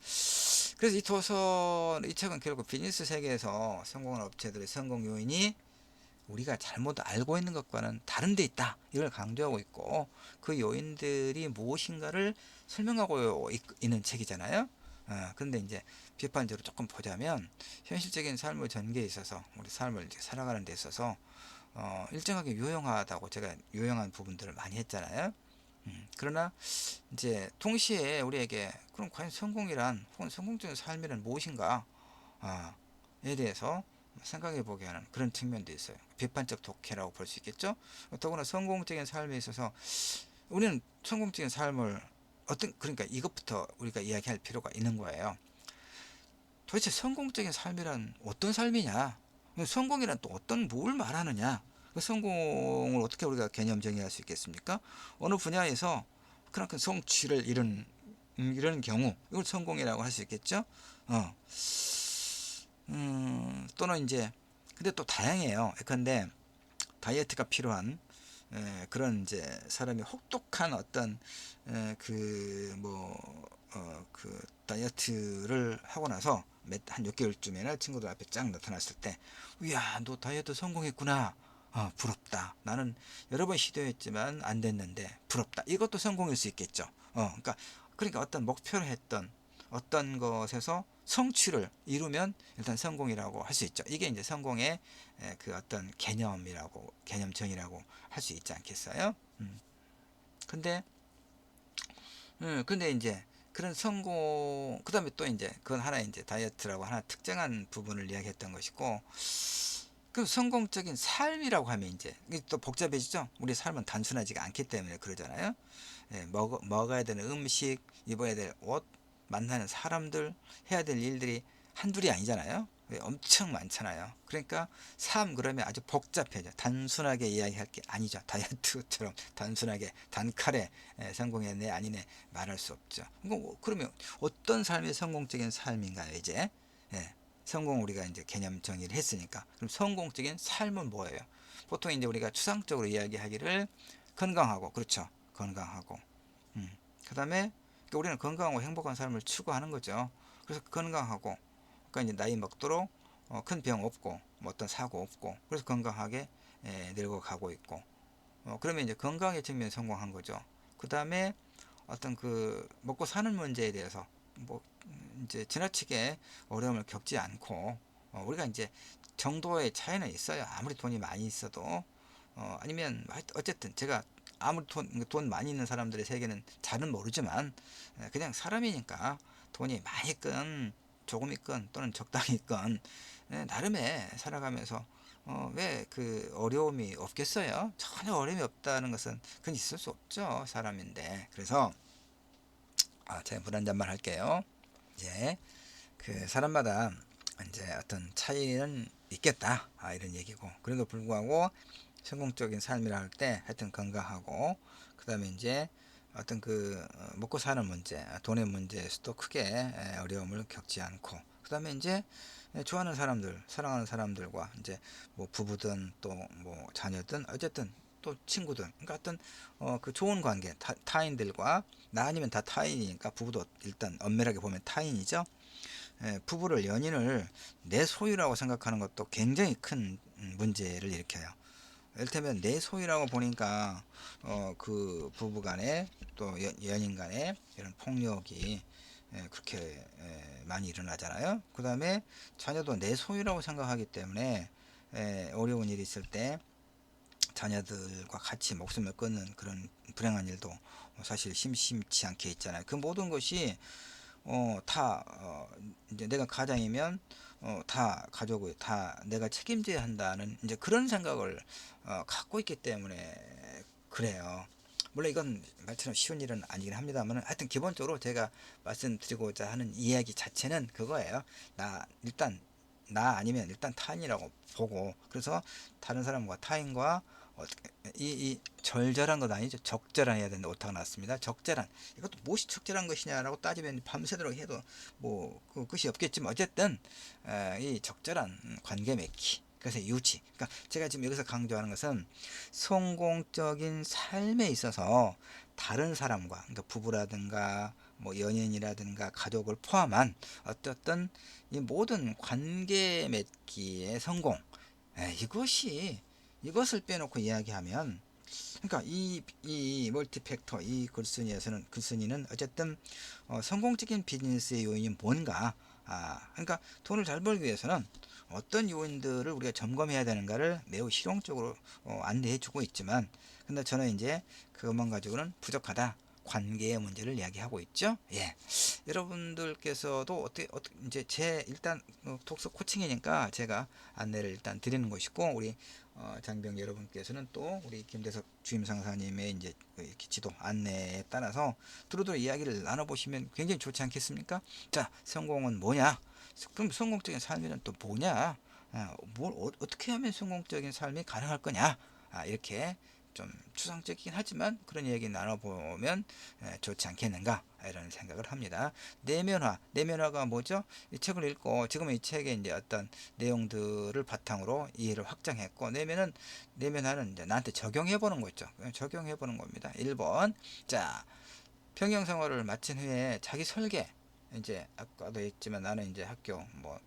그래서 이 책은 결국 비즈니스 세계에서 성공한 업체들의 성공 요인이 우리가 잘못 알고 있는 것과는 다른 데 있다. 이걸 강조하고 있고 그 요인들이 무엇인가를 설명하고 있는 책이잖아요. 근데 이제 비판적으로 조금 보자면 현실적인 삶의 전개에 있어서 우리 삶을 이제 살아가는 데 있어서 일정하게 유용하다고 제가 유용한 부분들을 많이 했잖아요. 그러나 이제 동시에 우리에게 그럼 과연 성공이란 혹은 성공적인 삶이란 무엇인가? 에 대해서 생각해 보게 하는 그런 측면도 있어요. 비판적 독해라고 볼 수 있겠죠. 더구나 성공적인 삶에 있어서 우리는 성공적인 삶을 그러니까 이것부터 우리가 이야기할 필요가 있는 거예요. 도대체 성공적인 삶이란 어떤 삶이냐? 성공이란 또 뭘 말하느냐? 성공을 어떻게 우리가 개념 정의할 수 있겠습니까? 어느 분야에서 그만큼 성취를 이런 경우 이걸 성공이라고 할 수 있겠죠. 어. 또는 이제 근데 또 다양해요. 예컨대 다이어트가 필요한 그런 이제 사람이 혹독한 어떤 그 다이어트를 하고 나서 한 6개월쯤에는 친구들 앞에 쫙 나타났을 때, 이야, 너 다이어트 성공했구나. 부럽다. 나는 여러 번 시도했지만 안 됐는데 부럽다. 이것도 성공일 수 있겠죠. 그러니까 어떤 목표를 했던 어떤 것에서 성취를 이루면 일단 성공이라고 할 수 있죠. 이게 이제 성공의 그 어떤 개념정이라고 할 수 있지 않겠어요? 근데 이제 그런 성공, 그 다음에 또 이제 그건 하나 이제 다이어트라고 하나 특정한 부분을 이야기했던 것이고, 그 성공적인 삶이라고 하면 이제 이게 또 복잡해지죠. 우리 삶은 단순하지가 않기 때문에 그러잖아요. 먹어야 되는 음식, 입어야 될 옷, 만나는 사람들, 해야 될 일들이 한둘이 아니잖아요. 엄청 많잖아요. 그러니까 삶 그러면 아주 복잡해져. 단순하게 이야기할 게 아니죠. 다이어트처럼 단순하게 단칼에 성공했네 아니네 말할 수 없죠. 그러면 어떤 삶이 성공적인 삶인가요? 이제 성공 우리가 이제 개념 정의를 했으니까 그럼 성공적인 삶은 뭐예요? 보통 이제 우리가 추상적으로 이야기하기를 건강하고, 그렇죠? 건강하고 그 다음에 우리는 건강하고 행복한 삶을 추구하는 거죠. 그래서 건강하고, 그러니까 이제 나이 먹도록 큰 병 없고 뭐 어떤 사고 없고 그래서 건강하게 늙어가고 있고, 그러면 이제 건강의 측면에 성공한 거죠. 그 다음에 어떤 그 먹고 사는 문제에 대해서 뭐 이제 지나치게 어려움을 겪지 않고, 우리가 이제 정도의 차이는 있어요. 아무리 돈이 많이 있어도 아니면 어쨌든 제가 아무리 돈 많이 있는 사람들의 세계는 잘은 모르지만 그냥 사람이니까 돈이 많이 있건 조금 있건 또는 적당히 있건 나름의 살아가면서 왜 그 어려움이 없겠어요? 전혀 어려움이 없다는 것은 그건 있을 수 없죠. 사람인데. 그래서 제가 물 한 잔만 할게요. 이제 그 사람마다 이제 어떤 차이는 있겠다, 이런 얘기고, 그래도 불구하고 성공적인 삶이라 할 때 하여튼 건강하고, 그 다음에 이제 어떤 그 먹고 사는 문제, 돈의 문제에서도 크게 어려움을 겪지 않고, 그 다음에 이제 좋아하는 사람들, 사랑하는 사람들과 이제 뭐 부부든 또 뭐 자녀든 어쨌든 또 친구든, 그러니까 어떤 그 좋은 관계, 타인들과, 나 아니면 다 타인이니까 부부도 일단 엄밀하게 보면 타인이죠. 부부를, 연인을 내 소유라고 생각하는 것도 굉장히 큰 문제를 일으켜요. 이를테면 내 소유라고 보니까 그 부부 간에 또 연인 간에 이런 폭력이 그렇게 많이 일어나잖아요. 그 다음에 자녀도 내 소유라고 생각하기 때문에 어려운 일이 있을 때 자녀들과 같이 목숨을 끊는 그런 불행한 일도 사실 심심치 않게 있잖아요. 그 모든 것이 다 이제 내가 가장이면 다 가족을 다 내가 책임져야 한다는 이제 그런 생각을 갖고 있기 때문에 그래요. 물론 이건 말처럼 쉬운 일은 아니긴 합니다만, 하여튼 기본적으로 제가 말씀드리고자 하는 이야기 자체는 그거예요. 일단 나 아니면 일단 타인이라고 보고, 그래서 다른 사람과 타인과 이 절절한 것 아니죠. 적절한 해야 되는데 오타가 났습니다. 적절한, 이것도 무엇이 적절한 것이냐라고 따지면 밤새도록 해도 뭐 그 끝이 없겠지만, 어쨌든 이 적절한 관계 맺기, 그래서 유지. 그러니까 제가 지금 여기서 강조하는 것은 성공적인 삶에 있어서 다른 사람과, 그러니까 부부라든가 뭐 연인이라든가 가족을 포함한 어떤 이 모든 관계 맺기의 성공, 이것을 빼놓고 이야기하면, 그러니까 이 멀티팩터, 이 글쓴이는 어쨌든 성공적인 비즈니스의 요인이 뭔가, 그러니까 돈을 잘 벌기 위해서는 어떤 요인들을 우리가 점검해야 되는가를 매우 실용적으로 안내해 주고 있지만, 근데 저는 이제 그것만 가지고는 부족하다, 관계의 문제를 이야기하고 있죠. 예. 여러분들께서도 어떻게 이제 제 일단 독서 코칭이니까 제가 안내를 일단 드리는 것이고, 우리 장병 여러분께서는 또 우리 김대석 주임 상사님의 이제 이렇게 지도 안내에 따라서 두루두루 이야기를 나눠보시면 굉장히 좋지 않겠습니까? 자, 성공은 뭐냐? 그럼 성공적인 삶이란 또 뭐냐? 어떻게 하면 성공적인 삶이 가능할 거냐? 이렇게 좀 추상적이긴 하지만 그런 얘기 나눠보면 좋지 않겠는가, 이런 생각을 합니다. 내면화가 뭐죠? 이 책을 읽고 지금은 이 책의 이제 어떤 내용들을 바탕으로 이해를 확장했고, 내면화는 이제 나한테 적용해보는 거죠. 적용해보는 겁니다. 1번, 자, 평형 생활을 마친 후에 자기 설계, 이제 아까도 했지만 나는 이제 학교 뭐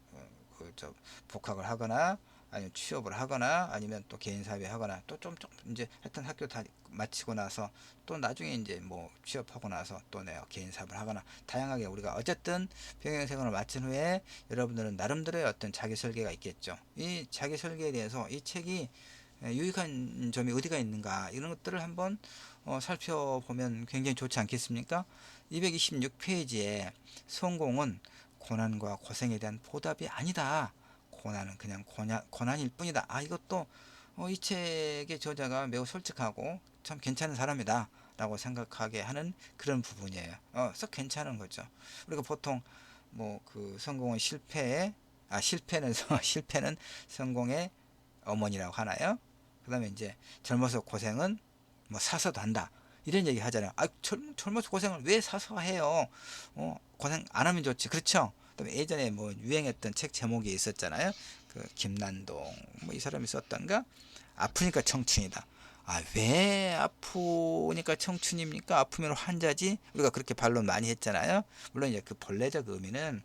그저 복학을 하거나 아니면 취업을 하거나 아니면 또 개인 사업을 하거나 또 좀 이제 하여튼 학교 다 마치고 나서 또 나중에 이제 뭐 취업하고 나서 또 내가 개인 사업을 하거나, 다양하게 우리가 어쨌든 병행 생활을 마친 후에 여러분들은 나름대로의 어떤 자기 설계가 있겠죠. 이 자기 설계에 대해서 이 책이 유익한 점이 어디가 있는가, 이런 것들을 한번 살펴보면 굉장히 좋지 않겠습니까? 226페이지에 성공은 고난과 고생에 대한 보답이 아니다, 고난은 그냥 고난일 뿐이다. 이것도 이 책의 저자가 매우 솔직하고 참 괜찮은 사람이다 라고 생각하게 하는 그런 부분이에요. 썩 괜찮은 거죠. 우리가 보통 뭐 그 성공은 실패는 실패는 성공의 어머니라고 하나요? 그 다음에 이제 젊어서 고생은 뭐 사서도 한다, 이런 얘기 하잖아요. 젊어서 고생을 왜 사서 해요? 고생 안 하면 좋지. 그렇죠? 그다음에 예전에 뭐 유행했던 책 제목이 있었잖아요. 그 김난동 뭐 이 사람이 썼던가? 아프니까 청춘이다. 왜 아프니까 청춘입니까? 아프면 환자지. 우리가 그렇게 반론 많이 했잖아요. 물론 이제 그 본래적 의미는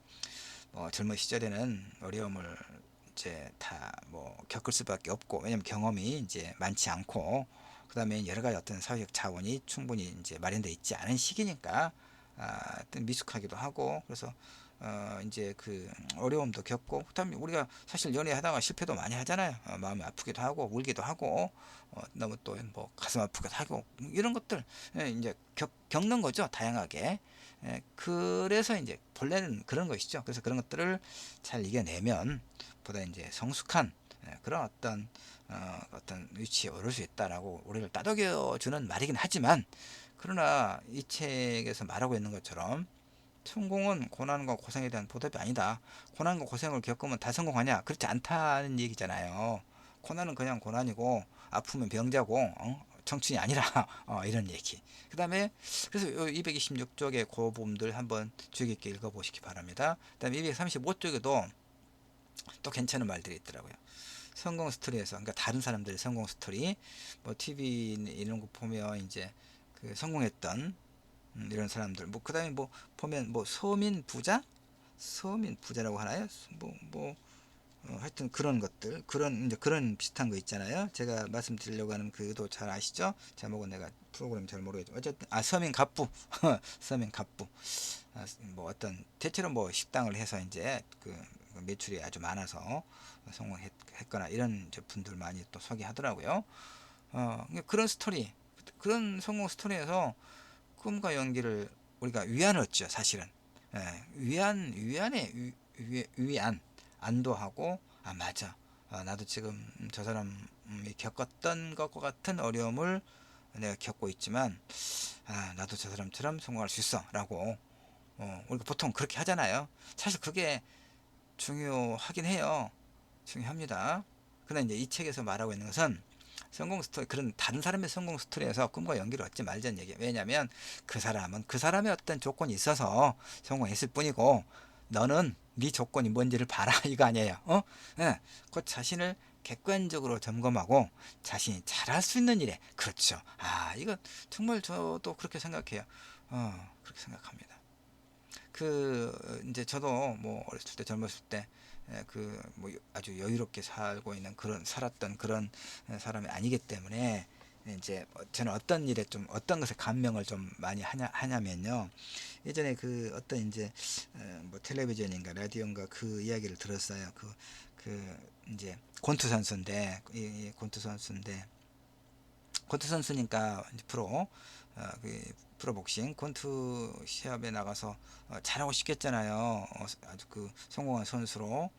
젊은 시절에는 어려움을 이제 다 뭐 겪을 수밖에 없고, 왜냐면 경험이 이제 많지 않고, 그 다음에 여러 가지 어떤 사회적 자원이 충분히 이제 마련되어 있지 않은 시기니까 미숙하기도 하고, 그래서 이제 그 어려움도 겪고, 그다음에 우리가 사실 연애하다가 실패도 많이 하잖아요. 마음이 아프기도 하고 울기도 하고, 너무 또 뭐 가슴 아프기도 하고, 이런 것들 이제 겪는 거죠, 다양하게. 그래서 이제 본래는 그런 것이죠. 그래서 그런 것들을 잘 이겨내면 보다 이제 성숙한 그런 어떤 위치에 오를 수 있다라고 우리를 따독여 주는 말이긴 하지만, 그러나 이 책에서 말하고 있는 것처럼 성공은 고난과 고생에 대한 보답이 아니다. 고난과 고생을 겪으면 다 성공하냐? 그렇지 않다는 얘기잖아요. 고난은 그냥 고난이고, 아프면 병자고, 청춘이 아니라 이런 얘기. 그 다음에 그래서 226쪽의 그 부분들 한번 주의 깊게 읽어보시기 바랍니다. 그 다음에 235쪽에도 또 괜찮은 말들이 있더라고요. 성공 스토리에서, 그러니까 다른 사람들의 성공 스토리, 뭐 TV 이런 거 보면 이제 그 성공했던 이런 사람들, 뭐 그다음에 뭐 보면 뭐 서민 부자라고 하나요? 하여튼 그런 것들, 그런 이제 그런 비슷한 거 있잖아요. 제가 말씀드리려고 하는 그도 잘 아시죠? 제목은 내가 프로그램 잘 모르겠지만 어쨌든 서민 갑부, 서민 갑부. 뭐 어떤 대체로 뭐 식당을 해서 이제 그 매출이 아주 많아서 성공했거나 이런 분들 많이 또 소개하더라고요. 그런 스토리, 그런 성공 스토리에서 꿈과 연기를 우리가 위안을 얻죠, 사실은. 위안, 안도하고, 맞아. 나도 지금 저 사람이 겪었던 것과 같은 어려움을 내가 겪고 있지만, 나도 저 사람처럼 성공할 수 있어. 라고, 우리가 보통 그렇게 하잖아요. 사실 그게 중요하긴 해요. 중요합니다. 그러나 이제 이 책에서 말하고 있는 것은 성공 스토리, 그런 다른 사람의 성공 스토리에서 꿈과 연기를 얻지 말자는 얘기예요. 왜냐하면 그 사람은 그 사람의 어떤 조건이 있어서 성공했을 뿐이고, 너는 네 조건이 뭔지를 봐라 이거 아니에요. 예, 그 자신을 객관적으로 점검하고 자신이 잘할 수 있는 일에, 그렇죠. 이거 정말 저도 그렇게 생각해요. 그렇게 생각합니다. 이제 저도 뭐 어렸을 때, 젊었을 때 그 뭐 아주 여유롭게 살고 있는 그런 살았던 그런 사람이 아니기 때문에, 이제 저는 어떤 일에 좀 어떤 것에 감명을 좀 많이 하냐면요. 예전에 그 어떤 이제 뭐 텔레비전인가 라디오인가 그 이야기를 들었어요. 그 이제 권투 선수인데, 이 권투 선수인데, 권투 선수니까 이제 프로복싱 권투 시합에 나가서 잘하고 싶겠잖아요. 아주 그 성공한 선수로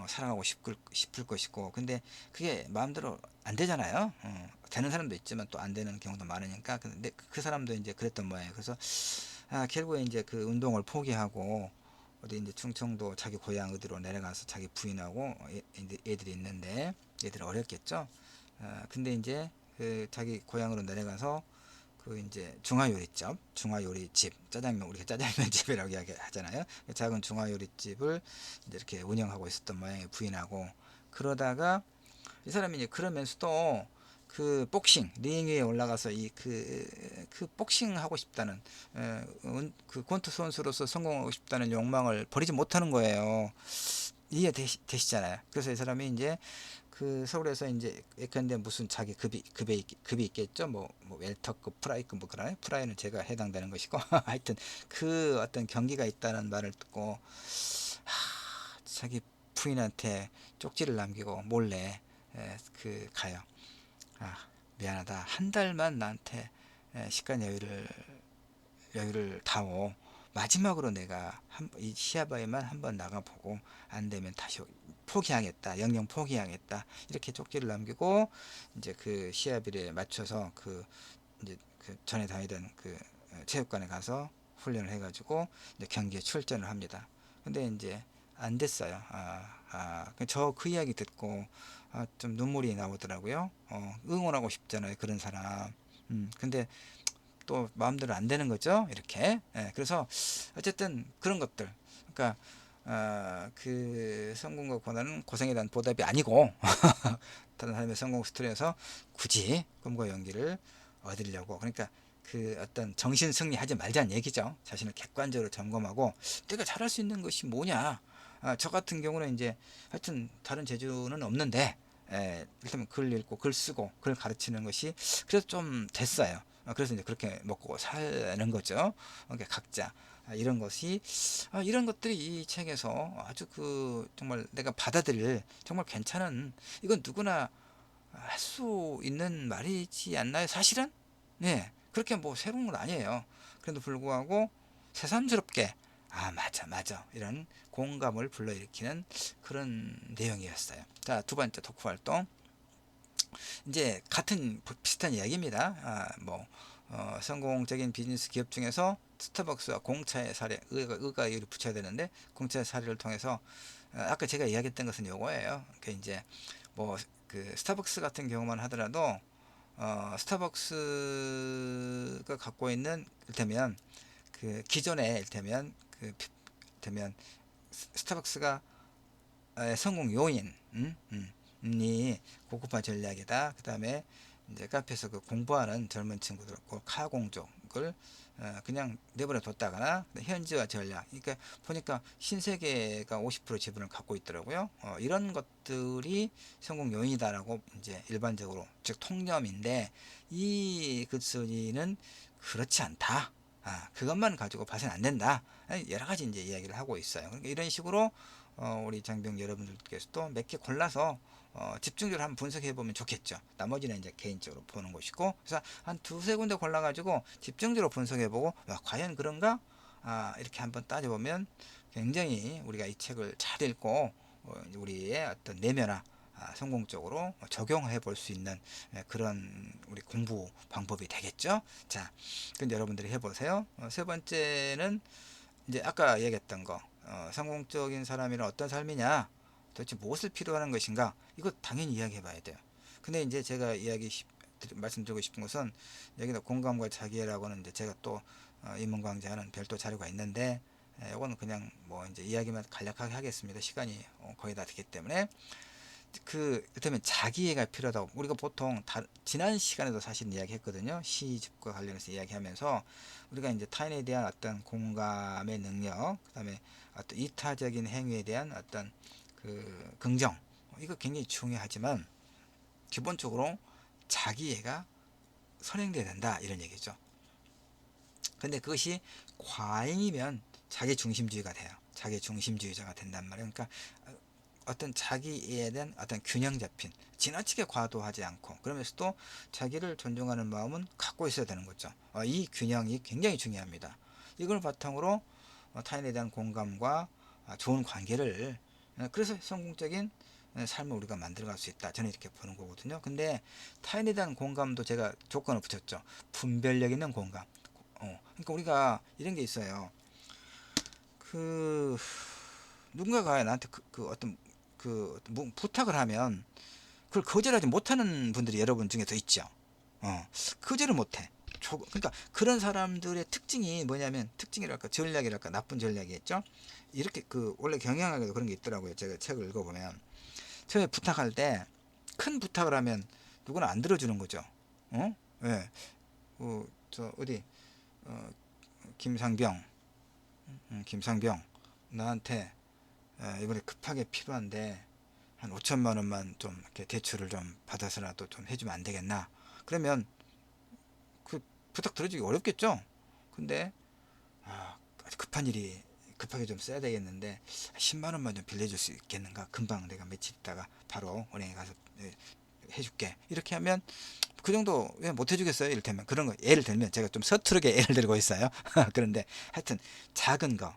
살아가고 싶을 것이고, 근데 그게 마음대로 안 되잖아요. 되는 사람도 있지만 또 안 되는 경우도 많으니까. 근데 그 사람도 이제 그랬던 모양이에요. 그래서 결국에 이제 그 운동을 포기하고 어디 이제 충청도 자기 고향 어디로 내려가서 자기 부인하고 애들이 있는데, 애들은 어렸겠죠. 근데 이제 그 자기 고향으로 내려가서 그 이제 중화요리집, 짜장면, 우리가 짜장면 집이라고 이야기하잖아요. 작은 중화요리집을 이제 이렇게 운영하고 있었던 모양의 부인하고. 그러다가 이 사람이 이제 그러면서도 그 복싱 링 위에 올라가서 그 복싱 하고 싶다는, 그 권투 선수로서 성공하고 싶다는 욕망을 버리지 못하는 거예요. 이해되시잖아요. 그래서 이 사람이 이제 그 서울에서 이제 예컨대 무슨 자기 급이 있겠죠. 뭐 웰터급, 프라이급, 뭐 그러나요? 프라이는 제가 해당되는 것이고 하여튼 그 어떤 경기가 있다는 말을 듣고 자기 부인한테 쪽지를 남기고 몰래 가요. 아, 미안하다. 한 달만 나한테 시간 여유를 다오. 마지막으로 내가 이 시합에만 한번 나가보고 안 되면 다시 포기하겠다. 영영 포기하겠다. 이렇게 쪽지를 남기고 이제 그 시합일에 맞춰서 이제 그 전에 다니던 체육관에 가서 훈련을 해가지고 이제 경기에 출전을 합니다. 근데 이제 안 됐어요. 저 그 이야기 듣고 좀 눈물이 나오더라고요. 응원하고 싶잖아요, 그런 사람. 근데 또 마음대로 안 되는 거죠, 이렇게. 그래서 어쨌든 그런 것들, 그러니까 그 성공과 고난은 고생에 대한 보답이 아니고 다른 사람의 성공 스토리에서 굳이 꿈과 연기를 얻으려고, 그러니까 그 어떤 정신 승리하지 말자는 얘기죠. 자신을 객관적으로 점검하고 내가 잘할 수 있는 것이 뭐냐. 저 같은 경우는 이제 하여튼 다른 재주는 없는데, 일단 글 읽고 글 쓰고 글 가르치는 것이 그래도 좀 됐어요. 그래서 이제 그렇게 먹고 사는 거죠. 그러니까 각자 이런 것이 이런 것들이 이 책에서 아주 정말 내가 받아들일 정말 괜찮은, 이건 누구나 할 수 있는 말이지 않나요? 사실은 네, 그렇게 뭐 새로운 건 아니에요. 그래도 불구하고 새삼스럽게 맞아 맞아 이런 공감을 불러일으키는 그런 내용이었어요. 자, 두 번째 토크 활동, 이제 같은 비슷한 이야기입니다. 성공적인 비즈니스 기업 중에서 스타벅스와 공차의 사례, 의가 여기 붙여야 되는데, 공차의 사례를 통해서 아까 제가 이야기했던 것은 요거예요. 그 이제 스타벅스 같은 경우만 하더라도 스타벅스가 갖고 있는, 일테면 기존에 일테면 스타벅스가 성공 요인, 이 고급화 전략이다. 그 다음에 이제 카페에서 공부하는 젊은 친구들, 카공족을 그냥 내버려 뒀다거나, 현지화 전략. 그러니까 보니까 신세계가 50% 지분을 갖고 있더라고요. 이런 것들이 성공 요인이다라고 이제 일반적으로, 즉 통념인데, 이 글쓰기는 그렇지 않다. 그것만 가지고 봐서는 안 된다. 여러 가지 이제 이야기를 하고 있어요. 그러니까 이런 식으로 우리 장병 여러분들께서도 몇 개 골라서 집중적으로 한번 분석해 보면 좋겠죠. 나머지는 이제 개인적으로 보는 것이고, 그래서 한 두세 군데 골라가지고 집중적으로 분석해 보고, 과연 그런가? 이렇게 한번 따져보면 굉장히 우리가 이 책을 잘 읽고 우리의 어떤 내면화, 성공적으로 적용해 볼 수 있는 그런 우리 공부 방법이 되겠죠. 자, 그럼 여러분들이 해보세요. 세 번째는 이제 아까 얘기했던 거, 성공적인 사람이란 어떤 삶이냐, 도대체 무엇을 필요로 하는 것인가, 이거 당연히 이야기해 봐야 돼요. 근데 이제 제가 말씀드리고 싶은 것은, 여기다 공감과 자기애라고는 이제 제가 또 입문 강좌하는 별도 자료가 있는데, 이거는 그냥 뭐 이제 이야기만 간략하게 하겠습니다. 시간이 거의 다 됐기 때문에. 그렇다면 자기애가 필요하다고 우리가 보통 지난 시간에도 사실 이야기했거든요. 시집과 관련해서 이야기하면서 우리가 이제 타인에 대한 어떤 공감의 능력, 그다음에 어떤 이타적인 행위에 대한 어떤 긍정, 이거 굉장히 중요하지만 기본적으로 자기애가 선행돼야 된다, 이런 얘기죠. 근데 그것이 과잉이면 자기 중심주의가 돼요. 자기 중심주의자가 된단 말이에요. 그러니까 어떤 자기에 대한 어떤 균형 잡힌, 지나치게 과도하지 않고, 그러면서도 자기를 존중하는 마음은 갖고 있어야 되는 거죠. 이 균형이 굉장히 중요합니다. 이걸 바탕으로 타인에 대한 공감과 좋은 관계를, 그래서 성공적인 삶을 우리가 만들어갈 수 있다, 저는 이렇게 보는 거거든요. 근데 타인에 대한 공감도 제가 조건을 붙였죠. 분별력 있는 공감. 그러니까 우리가 이런 게 있어요. 누군가가 나한테 어떤 부탁을 하면 그걸 거절하지 못하는 분들이 여러분 중에도 있죠. 거절을 못해. 그러니까 그런 사람들의 특징이 뭐냐면, 특징이랄까 전략이랄까 나쁜 전략이겠죠. 이렇게 원래 경영학에도 그런 게 있더라고요. 제가 책을 읽어보면 처음에 부탁할 때 큰 부탁을 하면 누구나 안 들어주는 거죠. 왜? 저 어디 김상병, 김상병, 나한테 이번에 급하게 필요한데 한 5천만 원만 좀 이렇게 대출을 좀 받아서라도 좀 해주면 안 되겠나? 그러면 그 부탁 들어주기 어렵겠죠. 근데 급한 일이 급하게 좀 써야 되겠는데 10만 원만 좀 빌려줄 수 있겠는가? 금방 내가 며칠 있다가 바로 은행에 가서 해줄게. 이렇게 하면 그 정도 왜 못 해주겠어요? 이를테면 그런 거, 예를 들면 제가 좀 서투르게 예를 들고 있어요. 그런데 하여튼 작은 거,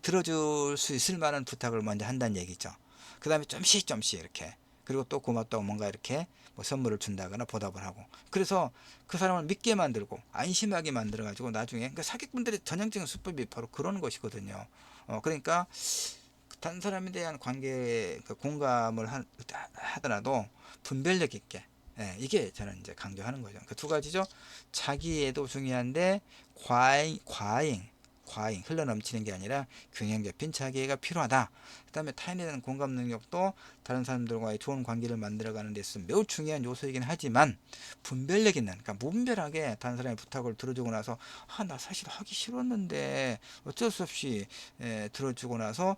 들어줄 수 있을 만한 부탁을 먼저 한다는 얘기죠. 그 다음에 좀씩 이렇게, 그리고 또 고맙다고 뭔가 이렇게 뭐 선물을 준다거나 보답을 하고, 그래서 그 사람을 믿게 만들고 안심하게 만들어 가지고 나중에, 그러니까 사기꾼들의 전형적인 수법이 바로 그런 것이거든요. 그러니까 다른 사람에 대한 관계 공감을 하더라도 분별력 있게, 이게 저는 이제 강조하는 거죠. 그 두 가지죠. 자기애도 중요한데 과잉 과잉 흘러넘치는 게 아니라 균형 잡힌 자기애가 필요하다. 그 다음에 타인에 대한 공감 능력도 다른 사람들과의 좋은 관계를 만들어가는 데 있어서 매우 중요한 요소이긴 하지만 분별력 있는, 그러니까 무분별하게 다른 사람의 부탁을 들어주고 나서 나 사실 하기 싫었는데 어쩔 수 없이 들어주고 나서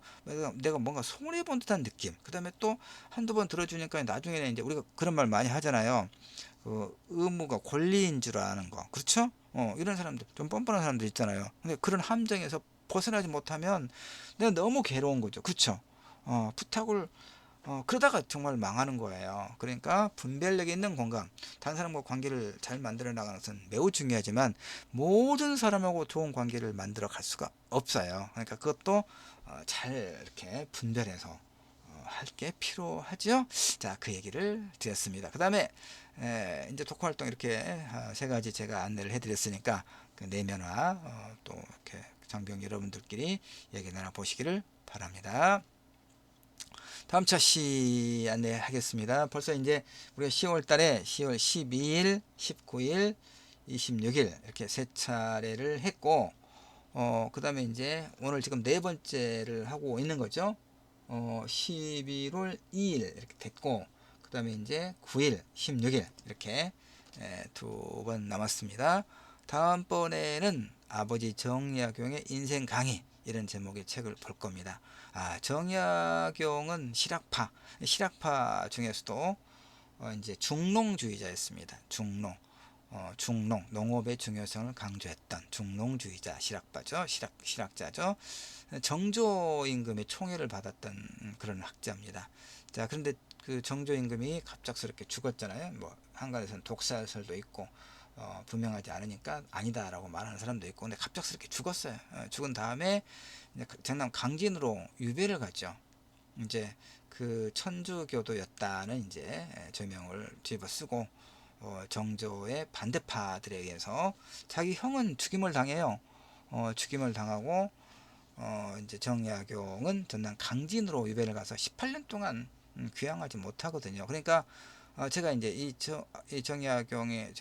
내가 뭔가 손해본 듯한 느낌. 그 다음에 또 한두 번 들어주니까 나중에는 이제 우리가 그런 말 많이 하잖아요. 그 의무가 권리인 줄 아는 거. 그렇죠? 이런 사람들, 좀 뻔뻔한 사람들 있잖아요. 근데 그런 함정에서 벗어나지 못하면 내가 너무 괴로운 거죠. 그렇죠? 부탁을 그러다가 정말 망하는 거예요. 그러니까 분별력 있는 공감, 다른 사람과 관계를 잘 만들어 나가는 것은 매우 중요하지만 모든 사람하고 좋은 관계를 만들어 갈 수가 없어요. 그러니까 그것도 잘 이렇게 분별해서 할 게 필요하죠. 자, 그 얘기를 드렸습니다. 그 다음에 이제 독후 활동 이렇게 세 가지 제가 안내를 해드렸으니까 그 내면화 또 이렇게 장병 여러분들끼리 얘기 나눠 보시기를 바랍니다. 다음 차시 안내하겠습니다. 벌써 이제 우리가 10월 달에 10월 12일, 19일, 26일 이렇게 세 차례를 했고 그 다음에 이제 오늘 지금 네 번째를 하고 있는 거죠. 11월 2일 이렇게 됐고 그 다음에 이제 9일, 16일 이렇게 두 번 남았습니다. 다음번에는 아버지 정약용의 인생 강의 이런 제목의 책을 볼 겁니다. 정약용은 실학파 중에서도 이제 중농주의자였습니다. 중농, 농업의 중요성을 강조했던 중농주의자 실학파죠. 실학자죠. 정조임금의 총애를 받았던 그런 학자입니다. 자, 그런데 그 정조임금이 갑작스럽게 죽었잖아요. 뭐 한간에서는 독살설도 있고 분명하지 않으니까 아니다라고 말하는 사람도 있고, 근데 갑작스럽게 죽었어요. 죽은 다음에 이제 전남 강진으로 유배를 갔죠. 이제 그 천주교도였다는 이제 죄명을 뒤집어 쓰고 정조의 반대파들에 의해서 자기 형은 죽임을 당해요. 죽임을 당하고 이제 정약용은 전남 강진으로 유배를 가서 18년 동안 귀향하지 못하거든요. 그러니까 제가 이제 이 정약용에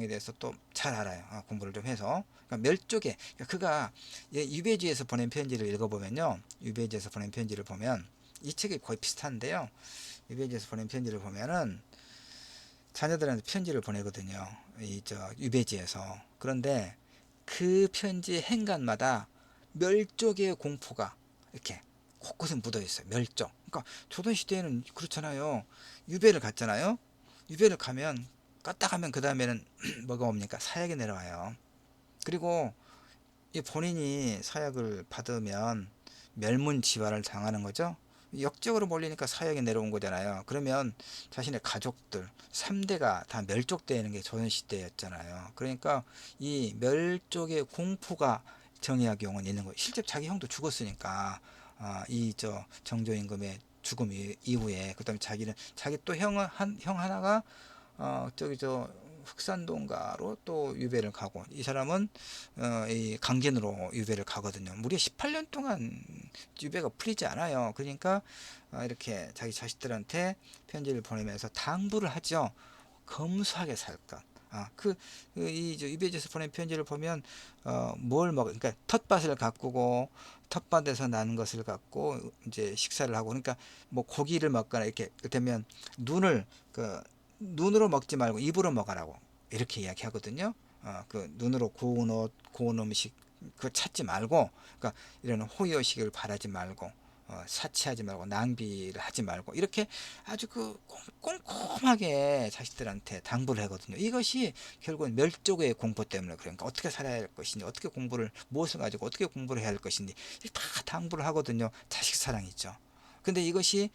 대해서 또 잘 알아요. 공부를 좀 해서. 그러니까 멸족의, 그러니까 그가 유배지에서 보낸 편지를 읽어보면요. 유배지에서 보낸 편지를 보면 이 책이 거의 비슷한데요. 유배지에서 보낸 편지를 보면은 자녀들한테 편지를 보내거든요. 유배지에서. 그런데 그 편지 행간마다 멸족의 공포가 이렇게 곳곳에 묻어 있어요. 멸족. 그러니까 조선시대에는 그렇잖아요. 유배를 갔잖아요. 유배를 가면 까딱하면 그 다음에는 뭐가 옵니까? 사약이 내려와요. 그리고 이 본인이 사약을 받으면 멸문지화를 당하는 거죠. 역적으로 몰리니까 사약이 내려온 거잖아요. 그러면 자신의 가족들 3대가 다 멸족되는 게 조선시대였잖아요. 그러니까 이 멸족의 공포가 정약용은 있는 거예요. 실제 자기 형도 죽었으니까 정조임금의 죽음 이후에 그다음에 자기 또 형 하나가 흑산동가로 또 유배를 가고, 이 사람은 이 강진으로 유배를 가거든요. 무려 18년 동안 유배가 풀리지 않아요. 그러니까 이렇게 자기 자식들한테 편지를 보내면서 당부를 하죠. 검소하게 살 것. 이 유배지에서 보낸 편지를 보면 뭘 먹, 그러니까 텃밭을 가꾸고 텃밭에서 나는 것을 갖고 이제 식사를 하고, 그러니까 뭐 고기를 먹거나 이렇게 되면 눈으로 먹지 말고 입으로 먹으라고 이렇게 이야기하거든요. 그 눈으로 구운 옷, 구운 음식 그 찾지 말고, 그러니까 이런 호의호식을 바라지 말고 사치하지 말고 낭비를 하지 말고 이렇게 아주 꼼꼼하게 자식들한테 당부를 하거든요. 이것이 결국은 멸족의 공포 때문에, 그러니까 어떻게 살아야 할 것인지, 무엇을 가지고 어떻게 공부를 해야 할 것인지 다 당부를 하거든요. 자식 사랑이죠. 근데 이것이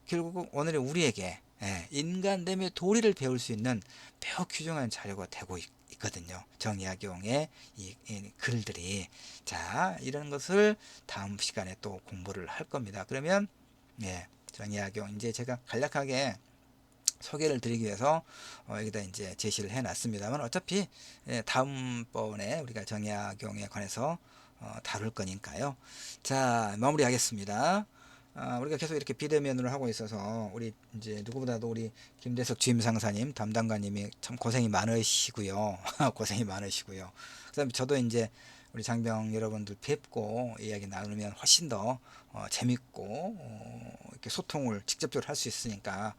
결국 오늘의 우리에게 인간됨의 도리를 배울 수 있는 매우 귀중한 자료가 되고 있거든요. 정약용의 이 글들이. 자, 이런 것을 다음 시간에 또 공부를 할 겁니다. 그러면 정약용 이제 제가 간략하게 소개를 드리기 위해서 여기다 이제 제시를 해 놨습니다만, 어차피 다음번에 우리가 정약용에 관해서 다룰 거니까요. 자, 마무리하겠습니다. 우리가 계속 이렇게 비대면으로 하고 있어서 우리 이제 누구보다도 우리 김대석 주임상사님 담당관님이 참 고생이 많으시고요. 고생이 많으시고요. 그다음에 저도 이제 우리 장병 여러분들 뵙고 이야기 나누면 훨씬 더 재밌고 이렇게 소통을 직접적으로 할 수 있으니까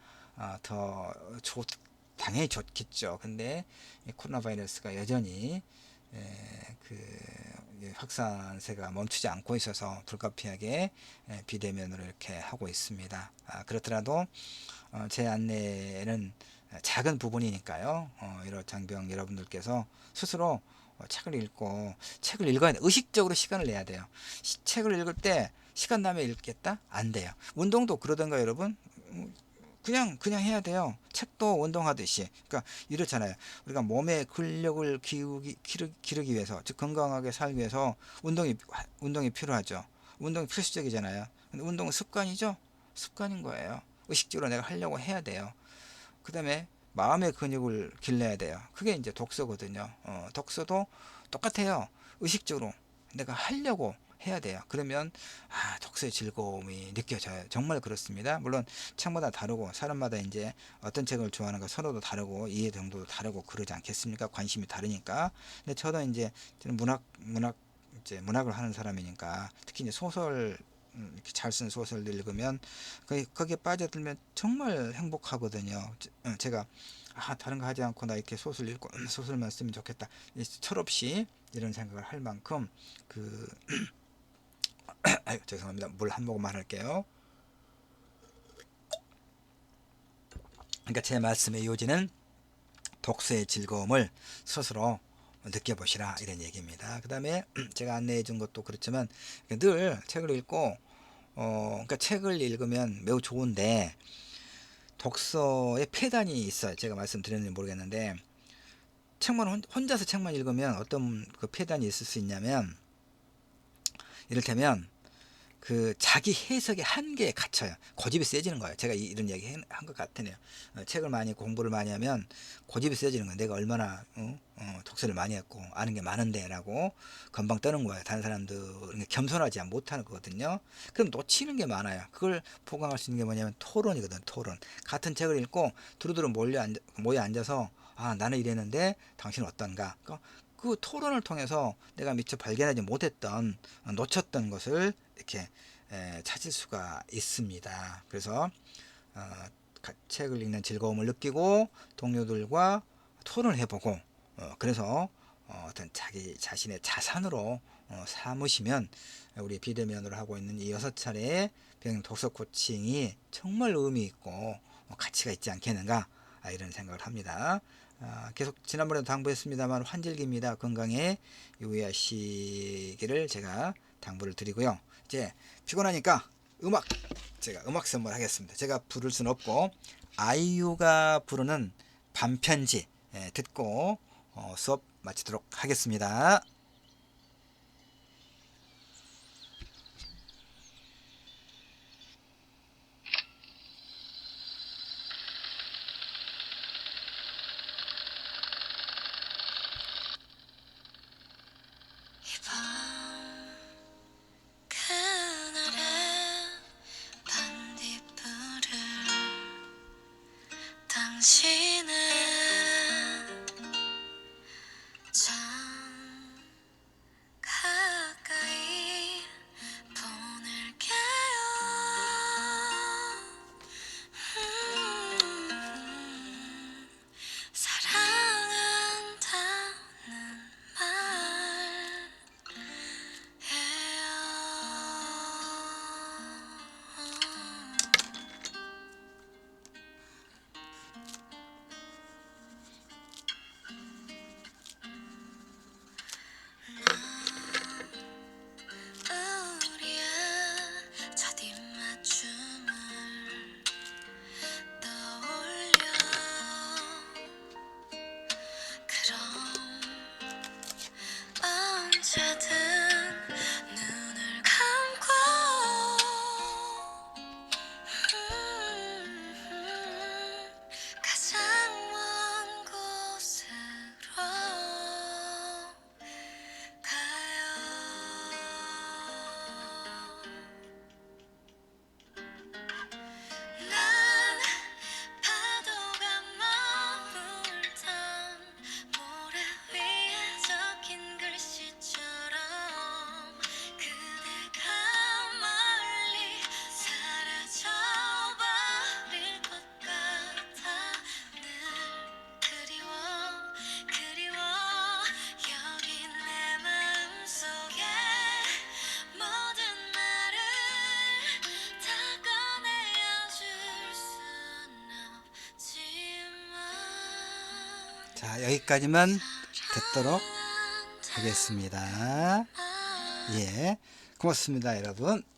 더 당연히 좋겠죠. 근데 이 코로나 바이러스가 여전히 그 확산세가 멈추지 않고 있어서 불가피하게 비대면으로 이렇게 하고 있습니다. 그렇더라도 제 안내는 작은 부분이니까요. 이런 장병 여러분들께서 스스로 책을 읽고 책을 읽어야 돼. 의식적으로 시간을 내야 돼요. 책을 읽을 때 시간 나면 읽겠다? 안 돼요. 운동도 그러던가 여러분? 그냥 해야 돼요. 책도 운동하듯이. 그러니까 이렇잖아요. 우리가 몸의 근력을 기르기 위해서, 즉 건강하게 살기 위해서 운동이 필요하죠. 운동이 필수적이잖아요. 근데 운동은 습관이죠. 습관인 거예요. 의식적으로 내가 하려고 해야 돼요. 그 다음에 마음의 근육을 길러야 돼요. 그게 이제 독서거든요. 독서도 똑같아요. 의식적으로 내가 하려고 해야 돼요. 그러면 독서의 즐거움이 느껴져요. 정말 그렇습니다. 물론 책마다 다르고 사람마다 이제 어떤 책을 좋아하는가 서로도 다르고 이해 정도도 다르고 그러지 않겠습니까? 관심이 다르니까. 근데 저도 이제 저는 문학을 하는 사람이니까 특히 이제 소설 이렇게 잘 쓴 소설들 읽으면 거기에 빠져들면 정말 행복하거든요. 제가 다른 거 하지 않고 나 이렇게 소설 읽고 소설만 쓰면 좋겠다. 철없이 이런 생각을 할 만큼 그 아유, 죄송합니다. 물 한 모금만 할게요. 그러니까 제 말씀의 요지는 독서의 즐거움을 스스로 느껴보시라 이런 얘기입니다. 그 다음에 제가 안내해 준 것도 그렇지만 늘 책을 읽고 그러니까 책을 읽으면 매우 좋은데 독서의 폐단이 있어요. 제가 말씀드렸는지 모르겠는데 혼자서 책만 읽으면 어떤 그 폐단이 있을 수 있냐면 이를테면 그 자기 해석의 한계에 갇혀요. 고집이 세지는 거예요. 제가 이런 얘기 한 것 같으네요. 책을 많이 공부를 많이 하면 고집이 세지는 거예요. 내가 얼마나 독서를 많이 했고 아는 게 많은데 라고 건방 떠는 거예요. 다른 사람들은 겸손하지 못하는 거거든요. 그럼 놓치는 게 많아요. 그걸 보강할 수 있는 게 뭐냐면 토론이거든. 토론. 같은 책을 읽고 두루두루 모여 앉아서 나는 이랬는데 당신은 어떤가. 그 토론을 통해서 내가 미처 발견하지 못했던 놓쳤던 것을 이렇게 찾을 수가 있습니다. 그래서 책을 읽는 즐거움을 느끼고 동료들과 토론을 해보고 그래서 어떤 자기 자신의 자산으로 삼으시면 우리 비대면으로 하고 있는 이 6차례의 병행 독서 코칭이 정말 의미 있고 가치가 있지 않겠는가 이런 생각을 합니다. 계속 지난번에도 당부했습니다만 환절기입니다. 건강에 유의하시기를 제가 당부를 드리고요. 이제 피곤하니까 제가 음악 선물하겠습니다. 제가 부를 수는 없고 아이유가 부르는 반편지 듣고 수업 마치도록 하겠습니다. 그날의 반딧불을 당신은 참 가까이 보낼게요. 사랑한다는 말 자, 여기까지만 듣도록 하겠습니다. 예, 고맙습니다, 여러분.